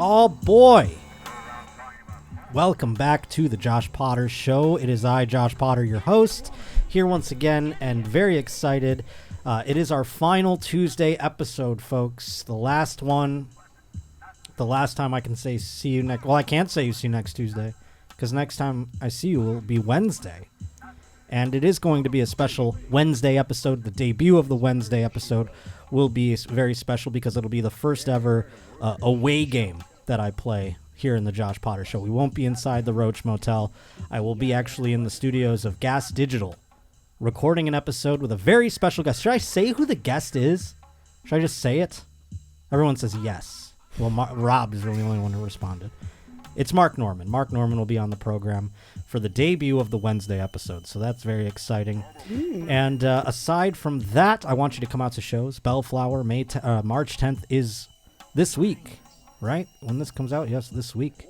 Oh boy! Welcome back to the Josh Potter Show. It is I, Josh Potter, your host, here once again, and very excited. It is our final Tuesday episode, folks. The last one. The last time I can say see you next... Well, I can't say see you next Tuesday, because next time I see you will be Wednesday. And it is going to be a special Wednesday episode. The debut of the Wednesday episode will be very special because it'll be the first ever away game that I play here in the Josh Potter Show. We won't be inside the Roach Motel. I will be actually in the studios of Gas Digital, recording an episode with a very special guest. Should I say who the guest is? Should I just say it? Everyone says yes. Well, Rob is really the only one who responded. It's Mark Norman. Mark Norman will be on the program for the debut of the Wednesday episode, so that's very exciting. And aside from that, I want you to come out to shows. Bellflower, March 10th is this week, right? When this comes out, yes, this week.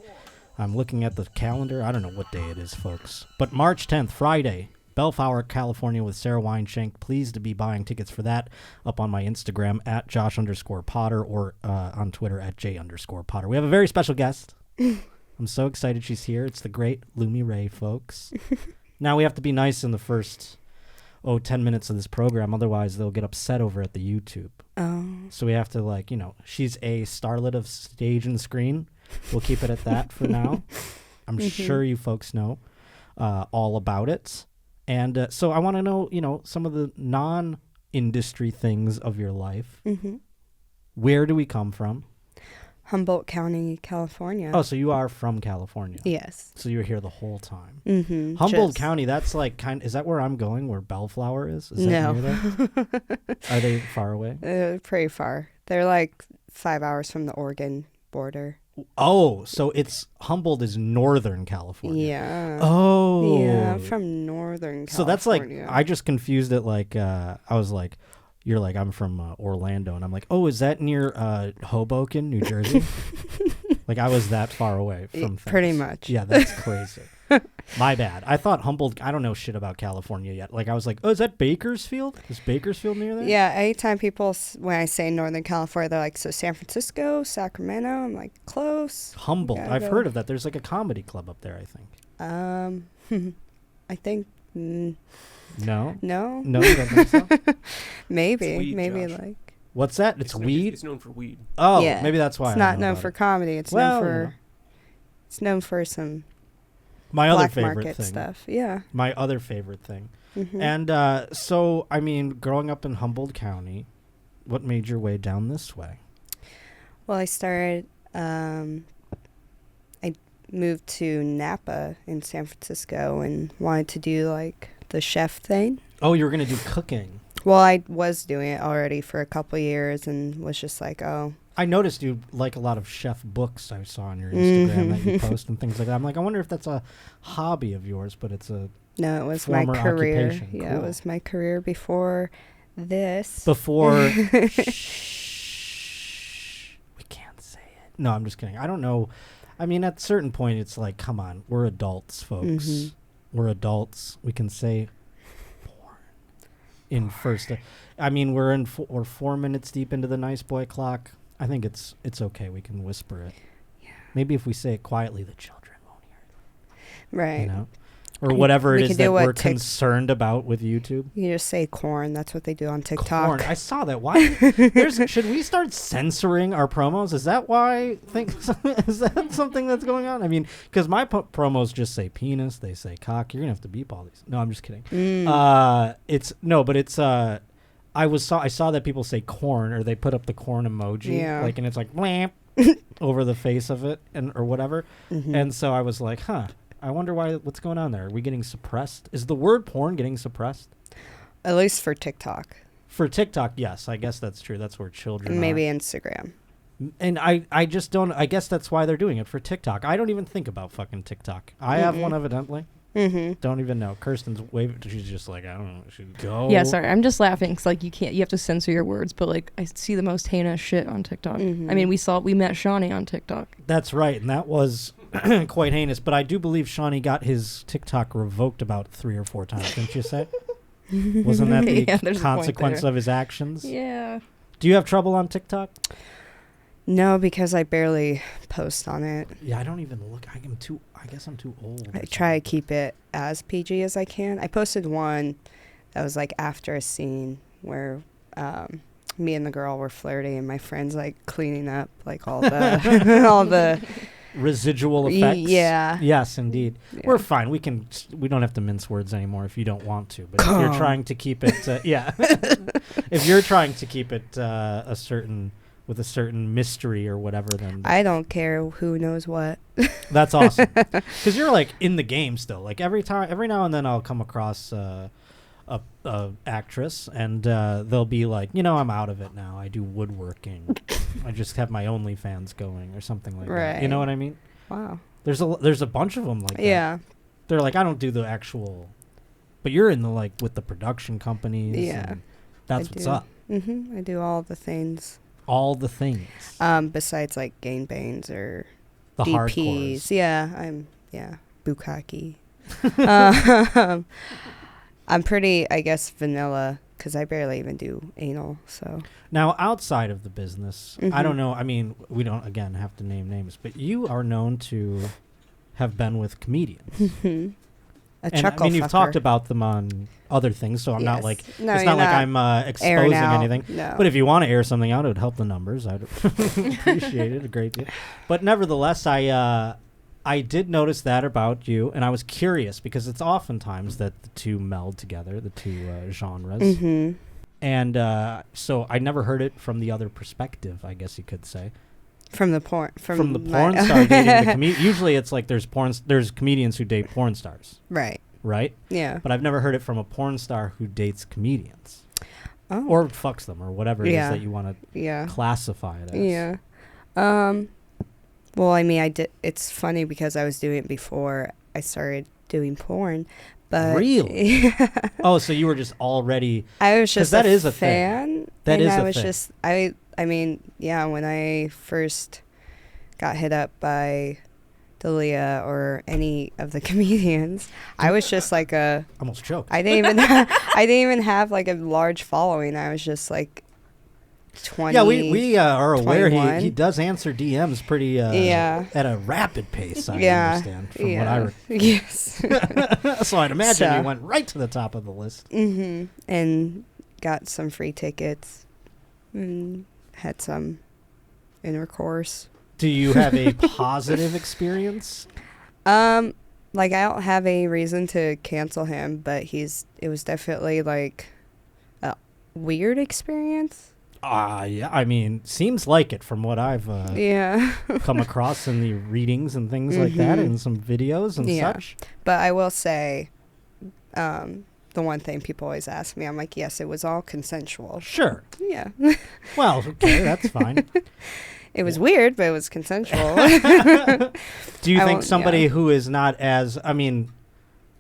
I'm looking at the calendar. I don't know what day it is, folks. But March 10th, Friday, Bellflower, California with Sarah Weinshank. Pleased to be buying tickets for that up on my Instagram at Josh_Potter or on Twitter at J_Potter. We have a very special guest. I'm so excited she's here. It's the great Lumi Ray, folks. Now we have to be nice in the first 10 minutes of this program. Otherwise, they'll get upset over at the YouTube. Oh. So we have to, she's a starlet of stage and screen. We'll keep it at that for now. I'm sure you folks know all about it. And so I want to know, some of the non-industry things of your life. Mm-hmm. Where do we come from? Humboldt County, California. Oh, so you are from California. Yes. So you were here the whole time. Mm-hmm. Humboldt County, that's is that where I'm going, where Bellflower is? Is that near there? Are they far away? Pretty far. They're like 5 hours from the Oregon border. Oh, so Humboldt is Northern California. Yeah. Oh. Yeah, from Northern California. So that's I just confused it I was like, you're like, I'm from Orlando. And I'm like, oh, is that near Hoboken, New Jersey? I was that far away from things. Pretty much. Yeah, that's crazy. My bad. I thought Humboldt, I don't know shit about California yet. I was like, oh, is that Bakersfield? Is Bakersfield near there? Yeah, anytime people, when I say Northern California, they're like, so San Francisco, Sacramento? I'm like, close. Humboldt. I've heard of that. There's a comedy club up there, I think. I think... No? No? No, you don't think so? Maybe. Weed, maybe Josh. What's that? It's weed? It's known for weed. Oh, yeah. Maybe that's why. It's not known for comedy. It's it's known for some my other black favorite market thing. Stuff. Yeah. My other favorite thing. Mm-hmm. And so, growing up in Humboldt County, what made your way down this way? Well, I started, I moved to Napa in San Francisco and wanted to do the chef thing. Oh, you were going to do cooking. Well, I was doing it already for a couple of years and was just like, oh. I noticed you like a lot of chef books I saw on your Instagram that you post and things like that. I'm like, I wonder if that's a hobby of yours, but it's a No, it was my career. Occupation. Yeah, Cool. It was my career before this. Before... Shh. We can't say it. No, I'm just kidding. I don't know. At a certain point, it's like, come on. We're adults, folks. Mm-hmm. We're adults. We can say porn in first. We're 4 minutes deep into the nice boy clock. I think it's okay. We can whisper it. Yeah. Maybe if we say it quietly, the children won't hear it. Right. Or whatever it we is that we're concerned about with YouTube. You just say corn. That's what they do on TikTok. Corn. I saw that. Why? Should we start censoring our promos? Is that why? Is that something that's going on? Because my promos just say penis. They say cock. You're gonna have to beep all these. No, I'm just kidding. I saw that people say corn, or they put up the corn emoji. Yeah. And it's like blamp over the face of it or whatever. Mm-hmm. And so I was like, I wonder what's going on there. Are we getting suppressed? Is the word porn getting suppressed? At least for TikTok. For TikTok, yes. I guess that's true. That's where children Maybe are. Instagram. And I just don't... I guess that's why they're doing it, for TikTok. I don't even think about fucking TikTok. I have one, evidently. Mm-hmm. Don't even know. Kirsten's waving. She's just like, I don't know. Should go. Yeah, sorry. I'm just laughing because you have to censor your words. But I see the most heinous shit on TikTok. Mm-hmm. We met Shawnee on TikTok. That's right, and that was quite heinous. But I do believe Shawnee got his TikTok revoked about 3 or 4 times. Didn't you say? Wasn't that the there's a point consequence there. of his actions? Yeah. Do you have trouble on TikTok? No, because I barely post on it. Yeah, I don't even look. I guess I'm too old. I try to keep it as PG as I can. I posted one that was like after a scene where me and the girl were flirting, and my friend's like cleaning up like all the all the residual effects. Yeah. Yes, indeed. Yeah. We're fine. We don't have to mince words anymore if you don't want to. But if you're trying to keep it, if you're trying to keep it with a certain mystery or whatever, then I don't care who knows what. That's awesome. Because you're like in the game still. Like every now and then I'll come across a actress, and they'll be like, I'm out of it now. I do woodworking. I just have my OnlyFans going or something like that. You know what I mean? Wow. There's a bunch of them like that. Yeah. They're like, I don't do the actual, but you're in the like with the production companies. Yeah. And that's what's up. Mm-hmm. I do all the things. All the things. Besides like gangbangs or The DPs. hardcores. Yeah, bukkake. I'm pretty, I guess, vanilla because I barely even do anal. So Now, outside of the business, I Mhm. don't know. I mean, we don't again have to name names, but you are known to have been with comedians. a And chuckle I mean, you've fucker. talked about them on other things, so I'm not Yes. like No, it's you're not like not I'm airing exposing out. anything. No. But if you want to air something out, it would help the numbers. I'd appreciate it a great deal. But nevertheless, I did notice that about you, and I was curious because it's oftentimes that the two meld together, the two genres. Mm-hmm. And so I never heard it from the other perspective, I guess you could say. From the porn. From the porn star dating the comedian. Usually it's like there's comedians who date porn stars, Right. right? Yeah. But I've never heard it from a porn star who dates comedians. Oh. Or fucks them, or whatever it is Yeah. that you want to Yeah. classify it as. Yeah. Well, I mean, I did. It's funny because I was doing it before I started doing porn, but Really? Oh, so you were just already... I was just that a is a fan. thing. That and is I a was thing. just I mean, yeah. When I first got hit up by Dalia or any of the comedians, I was just like Almost choked. I didn't even have like a large following. I was just like 20. Yeah, we are aware 21. he does answer DMs pretty Yeah. at a rapid pace, I Yeah. understand, from Yeah. what Yes. So I'd imagine So- you went right to the top of the list. Mm-hmm. And got some free tickets and had some intercourse. Do you have a positive experience? Like I don't have any reason to cancel him, but it was definitely like a weird experience. Yeah, I mean, seems like it from what I've Yeah. come across in the readings and things like that, Mhm. and some videos and Yeah. such. But I will say, the one thing people always ask me, I'm like, yes, it was all consensual. Sure. Yeah. Well, okay, that's fine. It was weird, but it was consensual. Do you I think won't- somebody yeah. who is not as, I mean,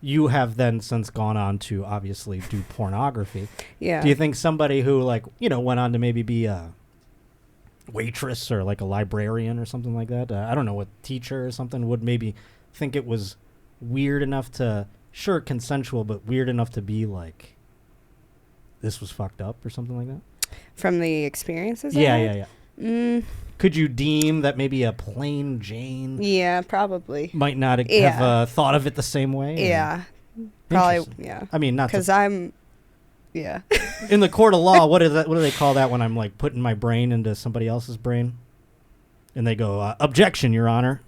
you have then since gone on to obviously do pornography. Yeah. Do you think somebody who like, went on to maybe be a waitress or like a librarian or something like that, I don't know, what teacher or something would maybe think it was weird enough to, sure, consensual, but weird enough to be like, this was fucked up or something like that? From the experiences? I Yeah, had? yeah, yeah. Could you deem that maybe a plain Jane Yeah, probably. might not Yeah. have thought of it the same way? or- Yeah. Probably, Interesting. yeah. I mean, not Because to, I'm, yeah. in the court of law. What is that? What do they call that when I'm like putting my brain into somebody else's brain? And they go, objection, Your Honor.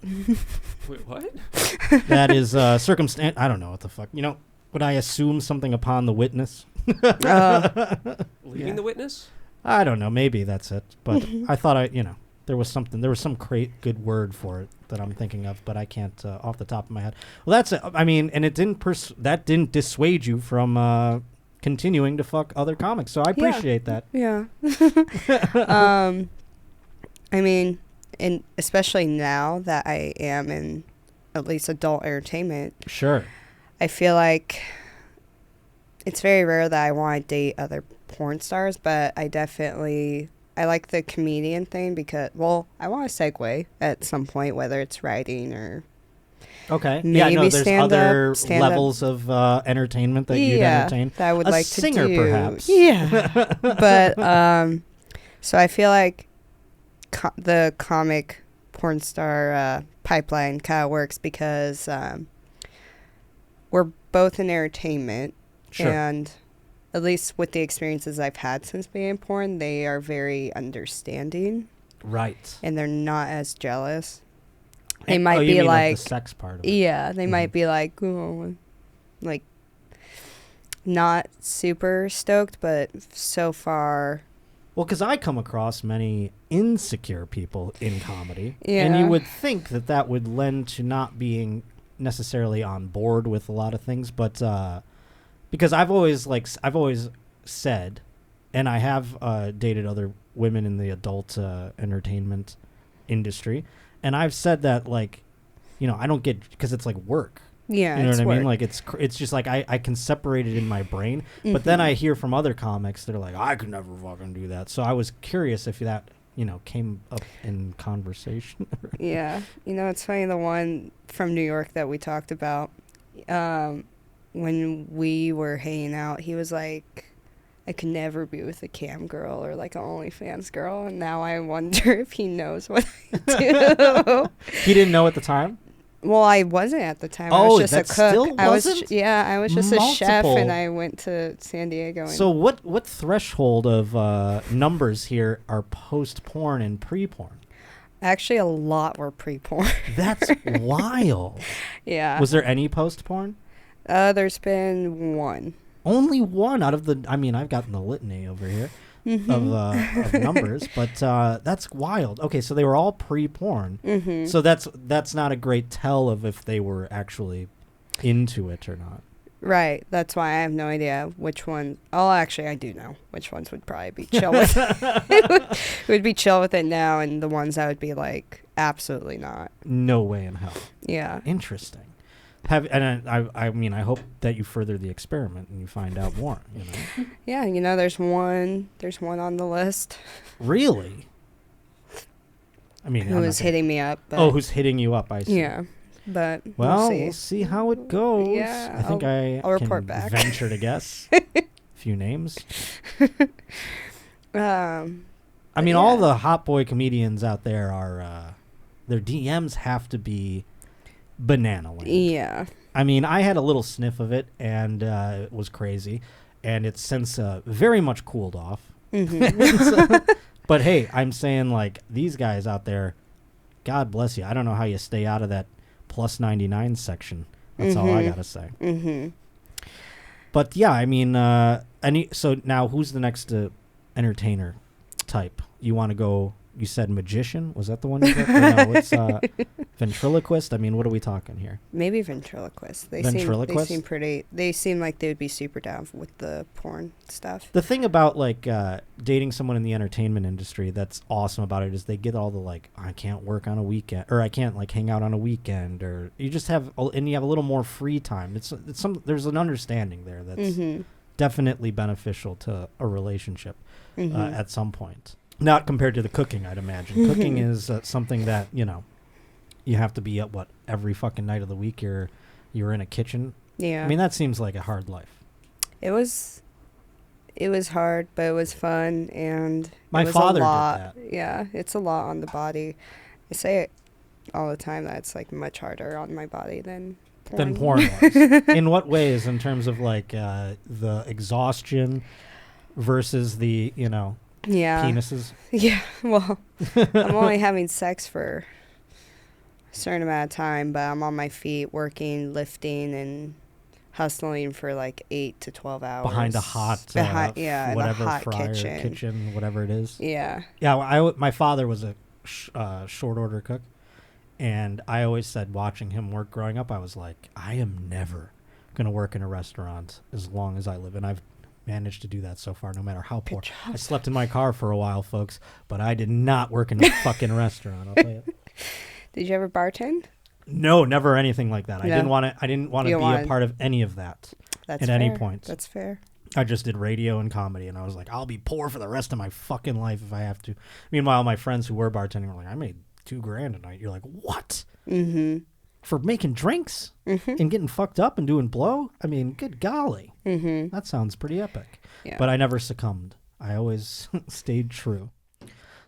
Wait, what? That is circumstant. I don't know what the fuck. Would I assume something upon the witness? Leaving the witness? I don't know. Maybe that's it. But I thought there was something. There was some good word for it that I'm thinking of, but I can't off the top of my head. Well, that's it. I mean, and it didn't. That didn't dissuade you from continuing to fuck other comics. So I appreciate that. Yeah. I mean, and especially now that I am in at least adult entertainment, Sure. I feel like it's very rare that I want to date other porn stars, but I like the comedian thing because, well, I want to segue at some point, whether it's writing or Okay. maybe yeah. No. There's stand-up- other stand-up. levels of entertainment that you'd entertain. that I would A like singer, to do. perhaps. Yeah. But so I feel like the comic porn star pipeline kind of works because we're both in entertainment. Sure. And at least with the experiences I've had since being in porn, they are very understanding. Right. And they're not as jealous. They You might be mean like, the sex part of it. yeah, they might be like, oh, like, not super stoked, but so far. Well, because I come across many insecure people in comedy, Yeah. and you would think that that would lend to not being necessarily on board with a lot of things, but because I've always said, and I have dated other women in the adult entertainment industry, and I've said that, like, you know, I don't get, because it's like work. Yeah, You know it's what I mean? work. Like, it's just like I can separate it in my brain, but then I hear from other comics that are like, I could never fucking do that. So I was curious if that, you know, came up in conversation. Yeah. You know, it's funny, the one from New York that we talked about, when we were hanging out, he was like, I could never be with a cam girl or like an OnlyFans girl. And now I wonder if he knows what I do. He didn't know at the time? Well, I wasn't at the time. I Oh, was just that a cook. still I was wasn't? I was just a chef, Multiple. and I went to San Diego. And So what threshold of numbers here are post-porn and pre-porn? actually, a lot were pre-porn. That's wild. Yeah. Was there any post-porn? There's been one. Only one out of the, I mean, I've gotten the litany over here of numbers, but that's wild. Okay, so they were all pre-porn. Mm-hmm. So that's not a great tell of if they were actually into it or not. Right. That's why I have no idea which one. Oh, actually, I do know which ones would probably be chill with it. Would be chill with it now, and the ones that would be like, absolutely not. No way in hell. Yeah. Interesting. I mean, I hope that you further the experiment and you find out more. You know. Yeah. You know, there's one on the list Really? I mean, who is hitting me up. But who's hitting you up? I see. Yeah. But Well, we'll see. how it goes. Yeah, I think I'll report can back. venture to guess a few names. I mean, all the hot boy comedians out there are, their DMs have to be banana land. Yeah. I mean, I had a little sniff of it, and it was crazy, and it's since very much cooled off. Mm-hmm. But hey, I'm saying, like, these guys out there, God bless you. I don't know how you stay out of that plus 99 section. That's all I gotta say. Mm-hmm. But yeah, I mean, so now who's the next entertainer type? You want to go? You said magician. Was that the one? You got? No, what's ventriloquist? I mean, what are we talking here? Maybe ventriloquist. Ventriloquist? They seem like they would be super down with the porn stuff. The thing about, like, dating someone in the entertainment industry that's awesome about it is they get all the, like, I can't work on a weekend, or I can't, like, hang out on a weekend, or you just have, and you have a little more free time. There's an understanding there that's definitely beneficial to a relationship at some point. Not compared to the cooking, I'd imagine. Cooking is something that, you know, you have to be at, every fucking night of the week you're in a kitchen. Yeah. I mean, that seems like a hard life. It was hard, but it was fun, and My it was father a lot. did that. Yeah, it's a lot on the body. I say it all the time that it's like much harder on my body than porn. Was. In what ways? In terms of, like, the exhaustion versus the, you know, penises? Yeah, well, I'm only having sex for a certain amount of time, but I'm on my feet working, lifting, and hustling for like 8 to 12 hours. Behind a hot, in whatever a hot fryer, kitchen, whatever it is. Yeah. Yeah, well, my father was a short order cook, and I always said, watching him work growing up, I was like, I am never going to work in a restaurant as long as I live, and I've managed to do that so far, no matter how poor. I slept in my car for a while, folks, but I did not work in a fucking restaurant, I'll tell you. Did you ever bartend? No, never anything like that. No. I didn't want to be a part of any of that. That's at fair. any point. That's fair. I just did radio and comedy, and I was like, I'll be poor for the rest of my fucking life if I have to. Meanwhile, my friends who were bartending were like, I made $2,000 a night. You're like, what? Mm-hmm. For making drinks and getting fucked up and doing blow? I mean, good golly. Mm-hmm. That sounds pretty epic. Yeah. But I never succumbed. I always stayed true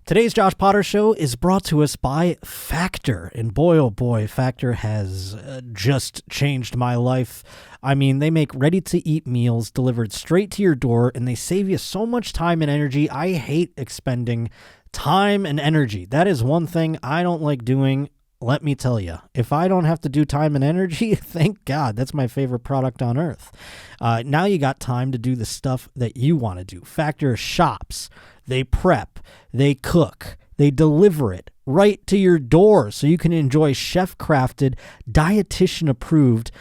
Today's Josh Potter Show is brought to us by Factor. And boy, oh boy, Factor has just changed my life. I mean, they make ready-to-eat meals delivered straight to your door, and they save you so much time and energy. I hate expending time and energy. That is one thing I don't like doing. Let me tell you, if I don't have to do time and energy, thank God, that's my favorite product on earth. Now you got time to do the stuff that you want to do. Factor shops. They prep, they cook, they deliver it right to your door so you can enjoy chef-crafted, dietitian-approved,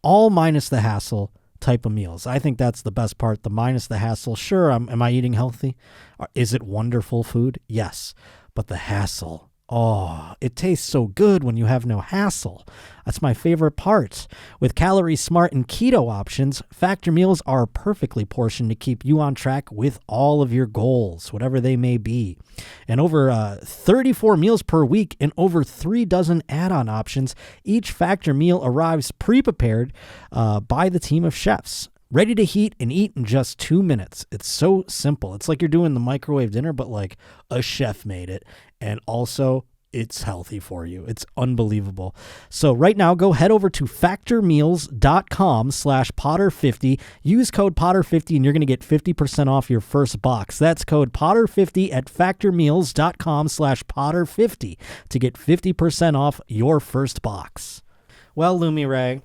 all minus the hassle type of meals. I think that's the best part, the minus the hassle. Sure, am I eating healthy? Is it wonderful food? Yes, but the hassle. Oh, it tastes so good when you have no hassle. That's my favorite part. With calorie smart and keto options, Factor meals are perfectly portioned to keep you on track with all of your goals, whatever they may be. And over 34 meals per week and over 3 dozen add-on options, each Factor meal arrives pre-prepared by the team of chefs. Ready to heat and eat in just 2 minutes. It's so simple. It's like you're doing the microwave dinner, but like a chef made it. And also, it's healthy for you. It's unbelievable. So right now, go head over to factormeals.com/Potter50. Use code Potter50 and you're going to get 50% off your first box. That's code Potter50 at factormeals.com/Potter50 to get 50% off your first box. Well, Lumi Ray,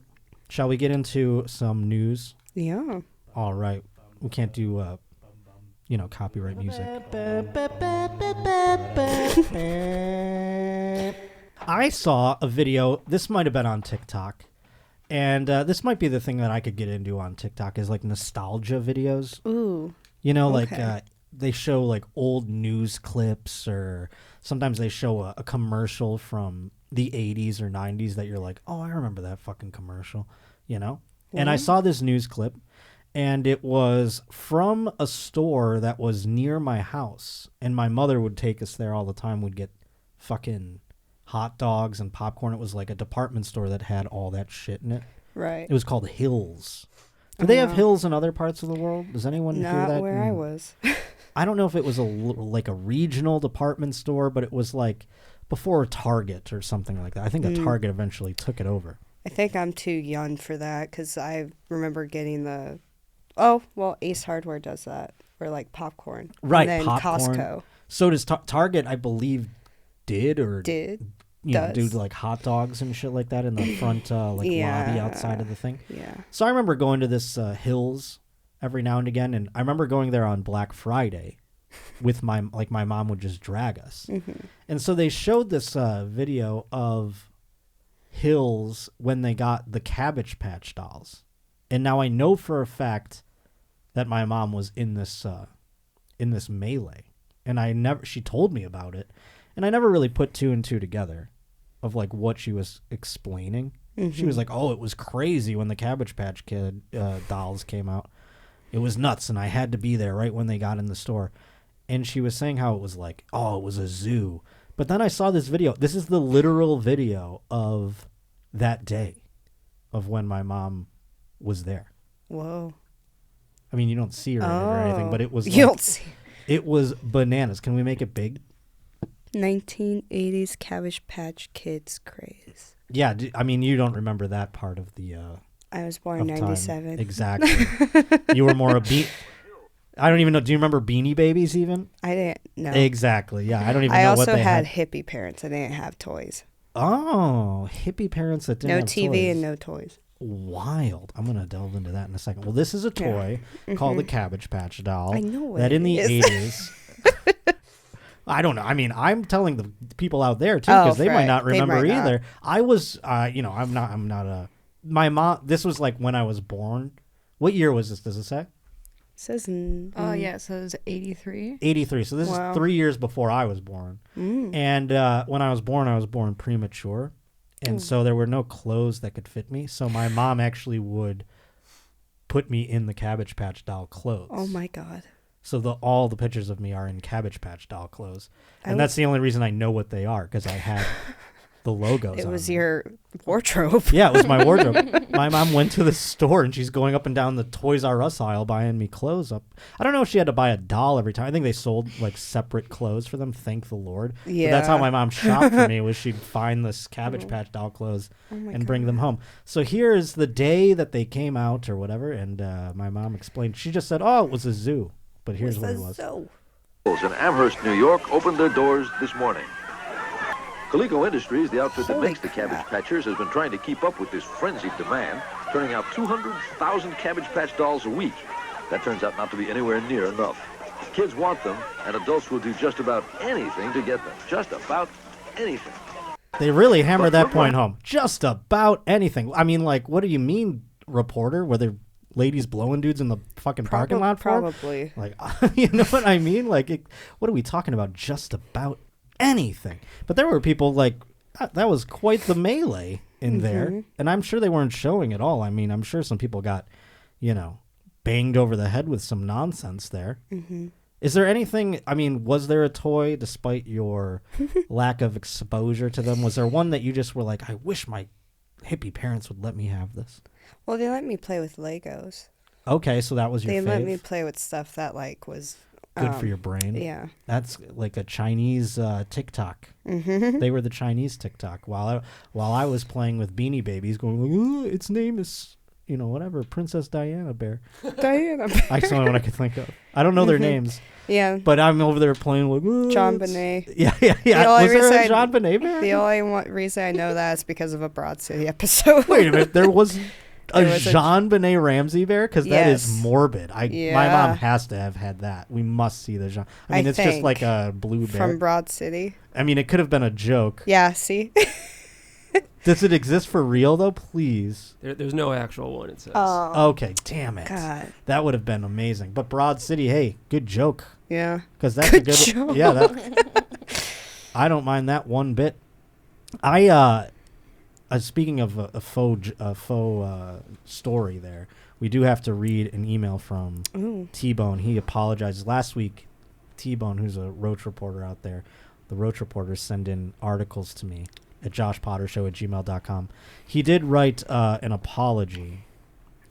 shall we get into some news? Yeah. All right. We can't do, copyright music. I saw a video. This might have been on TikTok. And this might be the thing that I could get into on TikTok is like nostalgia videos. Ooh. Okay. They show like old news clips or sometimes they show a commercial from the 80s or 90s that you're like, oh, I remember that fucking commercial, And I saw this news clip, and it was from a store that was near my house, and my mother would take us there all the time. We'd get fucking hot dogs and popcorn. It was like a department store that had all that shit in it. Right. It was called Hills. Do they have Hills in other parts of the world? Does anyone hear that? Not where I was. I don't know if it was like a regional department store, but it was like before Target or something like that. I think a Target eventually took it over. I think I'm too young for that because I remember getting Ace Hardware does that. Or like popcorn. Right, and then popcorn. Costco. So does Target, I believe, do like hot dogs and shit like that in the front lobby outside of the thing. Yeah. So I remember going to this Hills every now and again, and I remember going there on Black Friday with my mom would just drag us. Mm-hmm. And so they showed this video of Hills when they got the Cabbage Patch dolls. And now I know for a fact that my mom was in this melee. And she told me about it. And I never really put 2 and 2 together of like what she was explaining. Mm-hmm. She was like, oh, it was crazy when the Cabbage Patch Kid dolls came out. It was nuts, and I had to be there right when they got in the store. And she was saying how it was like, oh, it was a zoo. But then I saw this video. This is the literal video of that day of when my mom was there. Whoa. I mean, you don't see her in it or anything, but it was you don't see. It was bananas. Can we make it big? 1980s Cabbage Patch Kids craze. Yeah, I mean, you don't remember that part of the I was born in 97. Exactly. You were more I don't even know. Do you remember Beanie Babies even? I didn't know. Exactly. Yeah, I don't even know what they had. I also had hippie parents. I didn't have toys. Oh, hippie parents that didn't have toys. No TV and no toys. Wild. I'm going to delve into that in a second. Well, this is a toy called the Cabbage Patch doll. I know what that it in the is. 80s. I don't know. I mean, I'm telling the people out there too because they might not remember either. I was, I'm not my mom. This was like when I was born. What year was this? Does it say? It says. It says 83. 83. So this is 3 years before I was born. And when I was born premature. And so there were no clothes that could fit me. So my mom actually would put me in the Cabbage Patch doll clothes. Oh my God. So all the pictures of me are in Cabbage Patch doll clothes. And that's the only reason I know what they are, because I had the logos. It on was them. your wardrobe. Yeah, it was my wardrobe. My mom went to the store and she's going up and down the Toys R Us aisle buying me clothes up. I don't know if she had to buy a doll every time. I think they sold like separate clothes for them. Thank the Lord. Yeah. But that's how my mom shopped for me, was she'd find this Cabbage Patch doll clothes and bring them home. So here is the day that they came out or whatever, and my mom explained. She just said, "Oh, it was a zoo." But here's what it was. In Amherst, New York, opened their doors this morning. Coleco Industries, the outfit that makes the Cabbage Patchers, has been trying to keep up with this frenzied demand, turning out 200,000 Cabbage Patch dolls a week. That turns out not to be anywhere near enough. Kids want them, and adults will do just about anything to get them. Just about anything. They really hammered that point home. Just about anything. I mean, like, what do you mean, reporter? Were there ladies blowing dudes in the fucking parking lot for? Probably. Like, you know what I mean? Like, what are we talking about? Just about anything. But there were people like, that was quite the melee in there. And I'm sure they weren't showing it all. I mean, I'm sure some people got, banged over the head with some nonsense there. Is there anything, I mean, was there a toy, despite your lack of exposure to them? Was there one that you just were like, I wish my hippie parents would let me have this? Well, they let me play with Legos. Okay, so that was your fave? They let me play with stuff that, like, was... Good for your brain. Yeah. That's like a Chinese TikTok. They were the Chinese TikTok. While I was playing with Beanie Babies, going, its name is, whatever, Princess Diana Bear. Diana Bear. That's the only one I could think of. I don't know their names. Yeah. But I'm over there playing like, John Bonet. Yeah. Was there a John Bonet Bear? The only reason I know that is because of a Broad City episode. Wait a minute. There was a Jean Benet Ramsey bear? Because that is morbid. My mom has to have had that. We must see the Jean. I mean, it's just like a blue bear. From Broad City. I mean, it could have been a joke. Yeah, see? Does it exist for real, though? Please. There's no actual one, it says. Okay, damn it. God. That would have been amazing. But Broad City, hey, good joke. Yeah. Because that's good a good joke. Yeah, I don't mind that one bit. Speaking of a faux story there, we do have to read an email from T-Bone. He apologizes. Last week, T-Bone, who's a Roach reporter out there, the Roach reporters send in articles to me at joshpottershow@gmail.com. He did write an apology,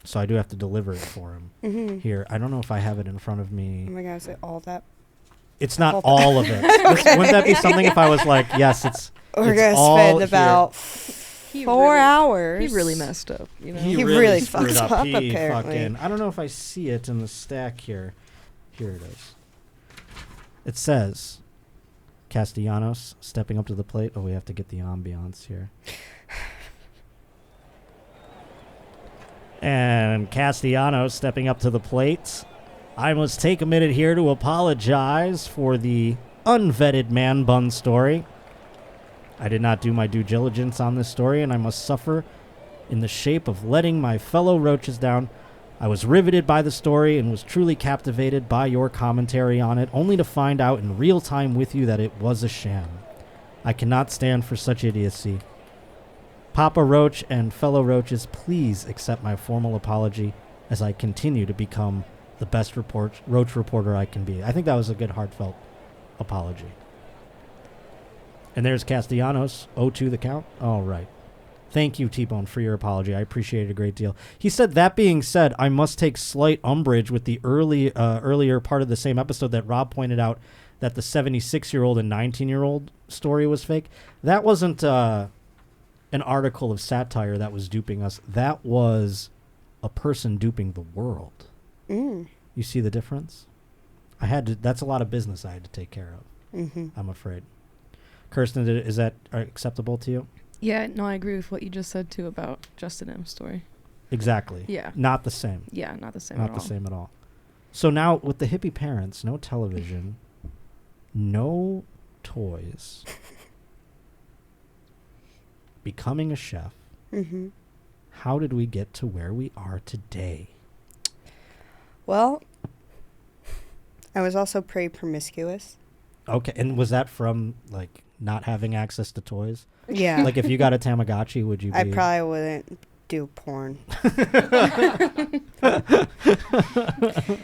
so I do have to deliver it for him here. I don't know if I have it in front of me. Oh my God, is it all that? It's not all of it. Wouldn't that be something if I was like, yes, it's We're going to spend about 4 hours. He really messed up. He really screwed fucked up, apparently. I don't know if I see it in the stack here. Here it is. It says, Castellanos stepping up to the plate. Oh, we have to get the ambiance here. And Castellanos stepping up to the plate. I must take a minute here to apologize for the unvetted man bun story. I did not do my due diligence on this story, and I must suffer in the shape of letting my fellow roaches down. I was riveted by the story and was truly captivated by your commentary on it, only to find out in real time with you that it was a sham. I cannot stand for such idiocy. Papa Roach and fellow roaches, please accept my formal apology as I continue to become the best Roach reporter I can be. I think that was a good, heartfelt apology. And there's Castellanos, 0-2 the count. All right. Thank you, T-Bone, for your apology. I appreciate it a great deal. He said, that being said, I must take slight umbrage with the earlier part of the same episode that Rob pointed out that the 76-year-old and 19-year-old story was fake. That wasn't an article of satire that was duping us. That was a person duping the world. You see the difference? That's a lot of business I had to take care of, I'm afraid. Kirsten, is that acceptable to you? Yeah, no, I agree with what you just said, too, about Justin M's story. Exactly. Yeah. Not the same. Yeah, not the same at all. Not the same at all. So now, with the hippie parents, no television, no toys, becoming a chef, how did we get to where we are today? Well, I was also pretty promiscuous. Okay, and was that from, like, not having access to toys? Yeah. Like, if you got a Tamagotchi, would you be... I probably wouldn't do porn.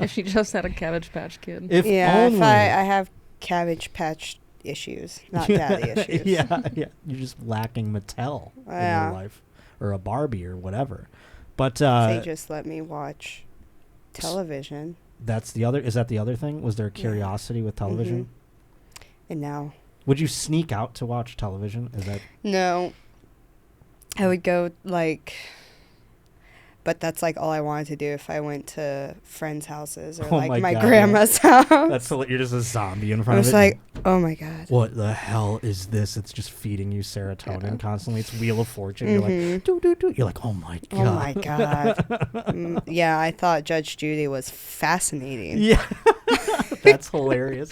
If she just had a Cabbage Patch Kid. If only. If I have Cabbage Patch issues, not daddy issues. Yeah. You're just lacking Mattel in your life, or a Barbie or whatever. But they just let me watch television. That's the other. Is that the other thing? Was there a curiosity with television? Mm-hmm. And now, would you sneak out to watch television? Is that no? I would go like. But that's like all I wanted to do if I went to friends' houses or like my God, grandma's house. That's you're just a zombie in front of it. I was like, oh my God. What the hell is this? It's just feeding you serotonin constantly. It's Wheel of Fortune. Mm-hmm. You're like, doo, doo, doo. You're like, oh my God. Oh my God. Yeah, I thought Judge Judy was fascinating. Yeah. That's hilarious.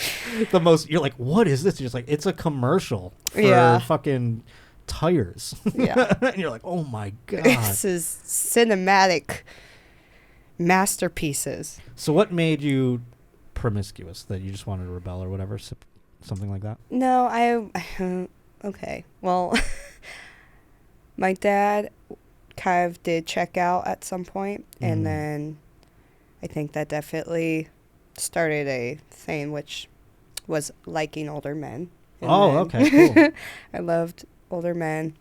You're like, what is this? You're just like, it's a commercial for fucking tires. Yeah. And you're like, oh my God. This is cinematic masterpieces. So what made you promiscuous? That you just wanted to rebel or whatever? Something like that? No, okay. Well, my dad kind of did check out at some point, and then I think that definitely started a thing, which was liking older men. And okay, cool. I loved older men,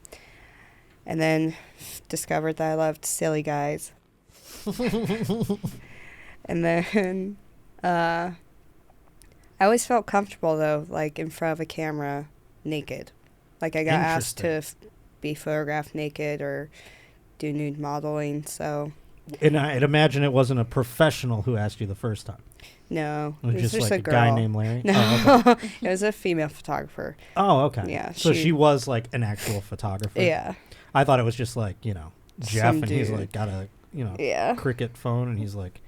and then discovered that I loved silly guys. And then I always felt comfortable though, like in front of a camera naked. Like I got asked to be photographed naked or do nude modeling, so. And I'd imagine it wasn't a professional who asked you the first time. No, it was just like a a girl. guy named Larry? No, Oh, okay. It was a female photographer. Oh, okay. Yeah. So she was like an actual photographer? Yeah. I thought it was just like, Jeff, Some and he's dude. like got a cricket phone, and he's like,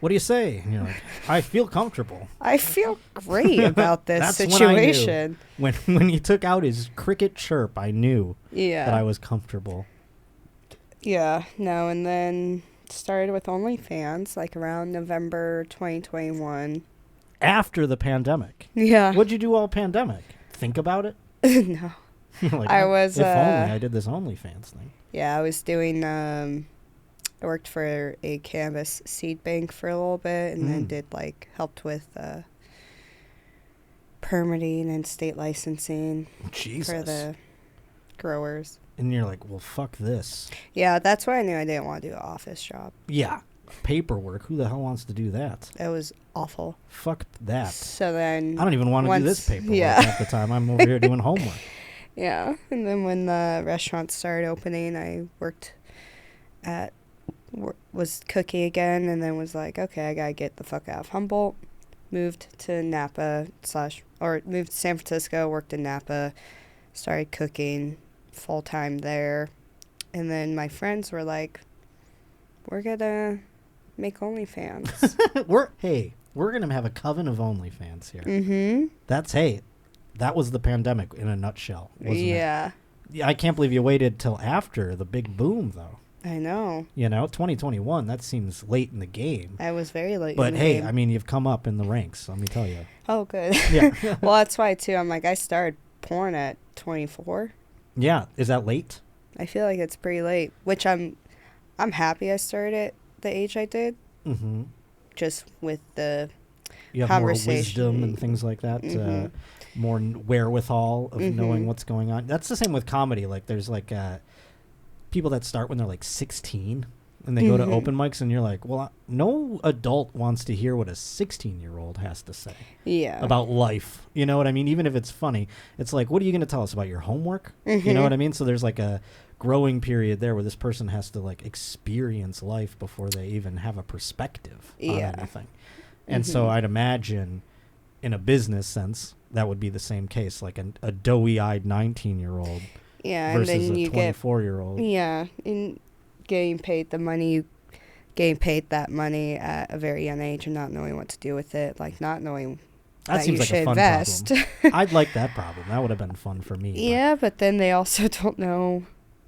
what do you say? And you're like, I feel comfortable. I feel great about this That's situation. When he took out his cricket chirp, I knew that I was comfortable. Yeah, no, and then started with OnlyFans, like around November 2021. After the pandemic. Yeah. What'd you do all pandemic? Think about it? No. Like, I was. If only I did this OnlyFans thing. Yeah, I was doing. I worked for a cannabis seed bank for a little bit, and then helped with permitting and state licensing for the growers. And you're like, well, fuck this. Yeah, that's why I knew I didn't want to do an office job. Yeah. Paperwork. Who the hell wants to do that? It was awful. Fuck that. So then... I don't even want to do this paperwork half the time. I'm over here doing homework. Yeah. And then when the restaurants started opening, I was cooking again, and then was like, okay, I got to get the fuck out of Humboldt. Moved to Napa moved to San Francisco, worked in Napa, started cooking full-time there. And then my friends were like, we're gonna make OnlyFans. we're gonna have a coven of OnlyFans here. Mm-hmm. That was the pandemic in a nutshell, wasn't it? Yeah, I can't believe you waited till after the big boom, though. I know. 2021, that seems late in the game. I was very late But in the hey, game. I mean, you've come up in the ranks, let me tell you. Oh, good. Yeah. Well, that's why, too. I'm like, I started porn at 24. Yeah. Is that late? I feel like it's pretty late, which I'm happy I started at the age I did. Mm-hmm. Just with the you have more conversation. wisdom and things like that. Mm-hmm. More wherewithal of knowing what's going on. That's the same with comedy. Like, there's like people that start when they're like 16 and they go to open mics, and you're like, well, no adult wants to hear what a 16-year-old has to say about life. You know what I mean? Even if it's funny, it's like, what are you going to tell us about your homework? You know what I mean? So there's like a growing period there where this person has to like experience life before they even have a perspective on anything. And so I'd imagine in a business sense, that would be the same case, like a doughy-eyed 19-year-old versus and then a you 24-year-old. Yeah, and getting paid that money at a very young age and not knowing what to do with it, like not knowing that seems you like should a fun invest. problem. I'd like that problem. That would have been fun for me. Yeah, but then they also don't know,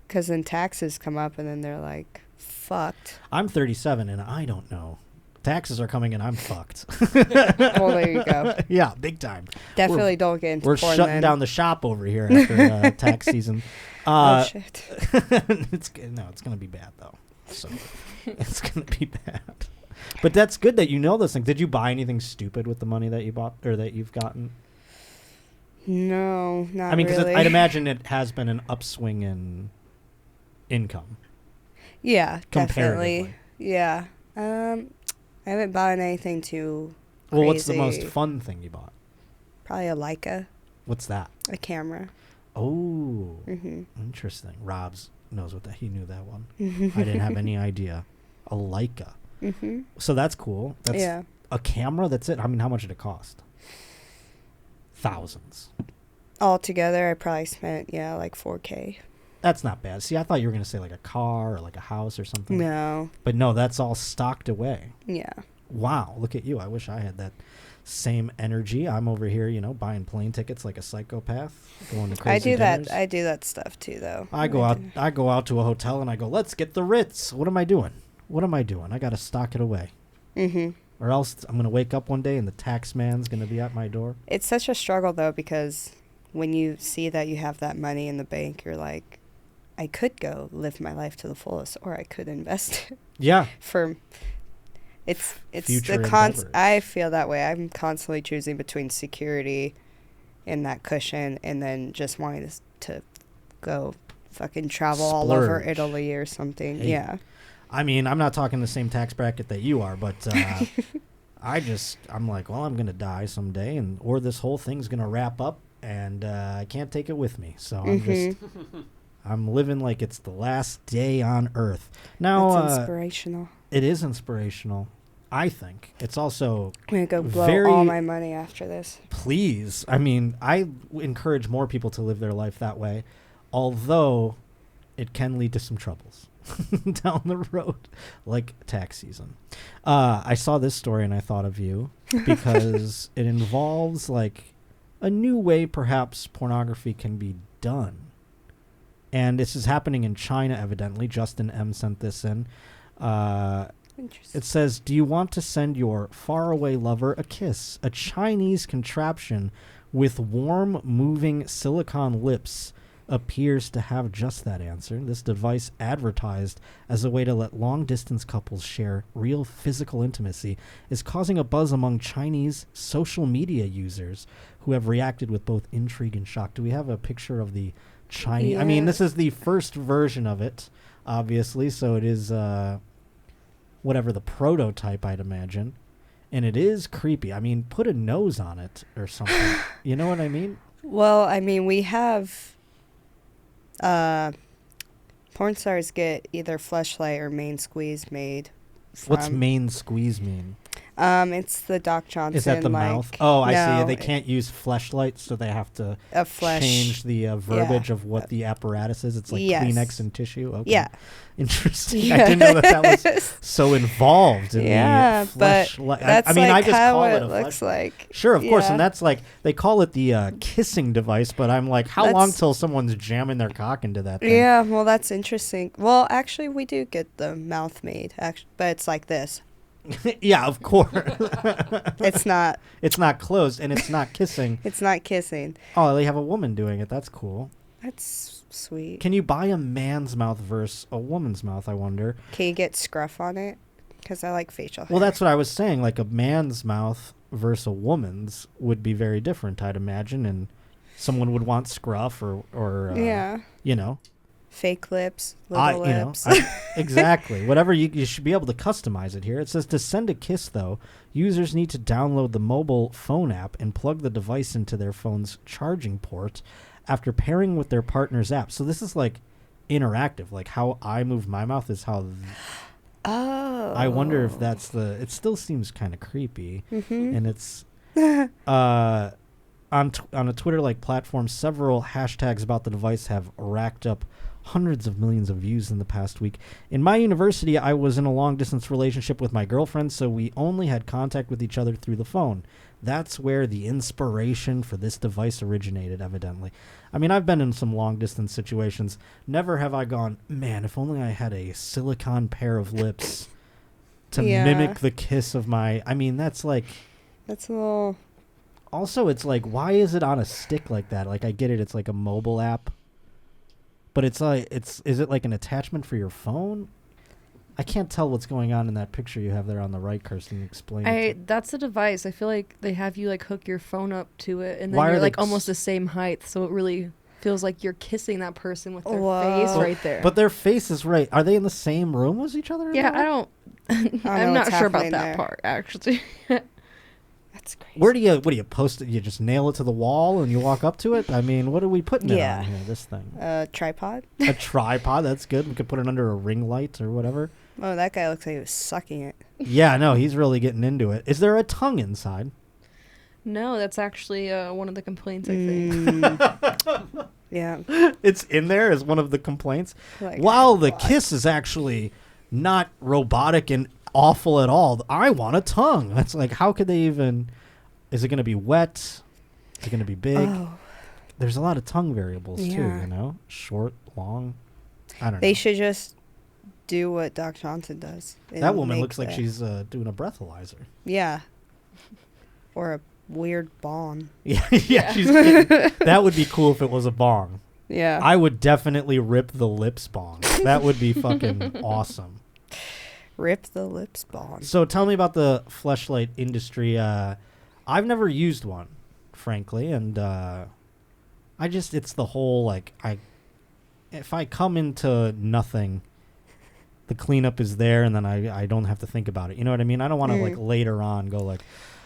because then taxes come up and then they're like, fucked. I'm 37 and I don't know. Taxes are coming and I'm fucked. Well, there you go. Yeah, big time. Definitely don't get into We're porn shutting then. down the shop over here after tax season. Oh, shit. It's going to be bad, though. So it's going to be bad. But that's good that you know those things. Did you buy anything stupid with the money that you bought or that you've gotten? No, not I mean, because really. I'd imagine it has been an upswing in income. Yeah, Comparatively. definitely. Yeah. I haven't bought anything too crazy. Well, what's the most fun thing you bought? Probably a Leica, What's that? a camera. Oh, Mm-hmm. interesting. Rob's knows what that. He knew that one. I didn't have any idea. A Leica. Mm-hmm. So that's cool. That's Yeah. a camera. That's it. I mean, how much did it cost? Thousands. Altogether, I probably spent, like $4K. That's not bad. See, I thought you were going to say like a car or like a house or something. No. But no, that's all stocked away. Yeah. Wow, look at you. I wish I had that same energy. I'm over here, buying plane tickets like a psychopath, going to crazy dinners. I do that stuff too, though. I go out to a hotel and I go, let's get the Ritz. What am I doing? I got to stock it away. Mm-hmm. Or else I'm going to wake up one day and the tax man's going to be at my door. It's such a struggle, though, because when you see that you have that money in the bank, you're like, I could go live my life to the fullest, or I could invest it. Yeah. It's Future the endeavors. I feel that way. I'm constantly choosing between security and that cushion, and then just wanting to go fucking travel all over Splurge. Italy or something. Hey. Yeah. I mean, I'm not talking the same tax bracket that you are, but I'm like, well, I'm going to die someday, or this whole thing's going to wrap up, and I can't take it with me. So I'm living like it's the last day on Earth. Now, That's inspirational. It is inspirational, I think. It's also I'm going to go blow all my money after this. Please. I mean, I encourage more people to live their life that way, although it can lead to some troubles down the road, like tax season. I saw this story and I thought of you because it involves like a new way perhaps pornography can be done. And this is happening in China, evidently. Justin M. sent this in. Interesting. It says, do you want to send your faraway lover a kiss? A Chinese contraption with warm, moving silicone lips appears to have just that answer. This device, advertised as a way to let long-distance couples share real physical intimacy, is causing a buzz among Chinese social media users who have reacted with both intrigue and shock. Do we have a picture of the Chinese? Yeah. I mean, this is the first version of it, obviously, so it is whatever the prototype, I'd imagine. And it is creepy. I mean, put a nose on it or something. You know what I mean? Well, I mean, we have porn stars get either fleshlight or main squeeze made. What's main squeeze mean? It's the Doc Johnson. Is that the mouth? Oh, I see. They can't use fleshlight, so they have to change the verbiage of what the apparatus is. It's like Kleenex and tissue. Okay. Yeah. Interesting. Yeah. I didn't know that was so involved in the fleshlight. That's I mean, like I just how call it it a looks like. Sure, of course, and that's like they call it the kissing device, but I'm like, how long till someone's jamming their cock into that thing? Yeah, well, that's interesting. Well, actually, we do get the mouth made, but it's like this. Yeah, of course. It's not. It's not closed, and it's not kissing. It's not kissing. Oh, they have a woman doing it. That's cool. That's sweet. Can you buy a man's mouth versus a woman's mouth, I wonder? Can you get scruff on it? Because I like facial hair. Well, that's what I was saying. Like a man's mouth versus a woman's would be very different, I'd imagine. And someone would want scruff or you know. Fake lips, little lips. Exactly. Whatever, you should be able to customize it here. It says to send a kiss, though, users need to download the mobile phone app and plug the device into their phone's charging port after pairing with their partner's app. So this is like interactive. Like how I move my mouth is how... Oh. I wonder if that's the... It still seems kind of creepy. Mm-hmm. And it's... on a Twitter-like platform, several hashtags about the device have racked up hundreds of millions of views in the past week. In my university, I was in a long-distance relationship with my girlfriend, so we only had contact with each other through the phone. That's where the inspiration for this device originated, evidently. I mean, I've been in some long-distance situations. Never have I gone, man, if only I had a silicone pair of lips to mimic the kiss of my... I mean, that's like... That's a little... Also, it's like, why is it on a stick like that? Like, I get it, it's like a mobile app. But it's like, is it like an attachment for your phone? I can't tell what's going on in that picture you have there on the right, Kirsten. Explain it. That's a device. I feel like they have you like hook your phone up to it, and then Why are you're they like almost the same height, so it really feels like you're kissing that person with their Whoa. face right there. But their face is right. Are they in the same room as each other? yeah, I don't. I'm not sure about that part actually. That's crazy. What do you post it? You just nail it to the wall and you walk up to it? I mean, what are we putting it on here, this thing? Tripod. A tripod, that's good. We could put it under a ring light or whatever. Oh, that guy looks like he was sucking it. Yeah, no, he's really getting into it. Is there a tongue inside? No, that's actually one of the complaints, I think. Yeah. It's in there as one of the complaints. Like, While the what? kiss is actually not robotic and awful at all, I want a tongue. That's like, how could they even... Is it going to be wet? Is it going to be big? Oh. There's a lot of tongue variables, too, Yeah. you know? Short, long. I don't know. They should just do what Doc Johnson does. That and woman make looks like the- she's doing a breathalyzer. Yeah. Or a weird bong. Yeah, yeah. She's getting, that would be cool if it was a bong. Yeah. I would definitely rip the lips bong. That would be fucking awesome. Rip the lips bong. So tell me about the fleshlight industry. I've never used one, frankly, and it's the whole like if I come into nothing, the cleanup is there, and then I don't have to think about it. You know what I mean? I don't want to like later on go like,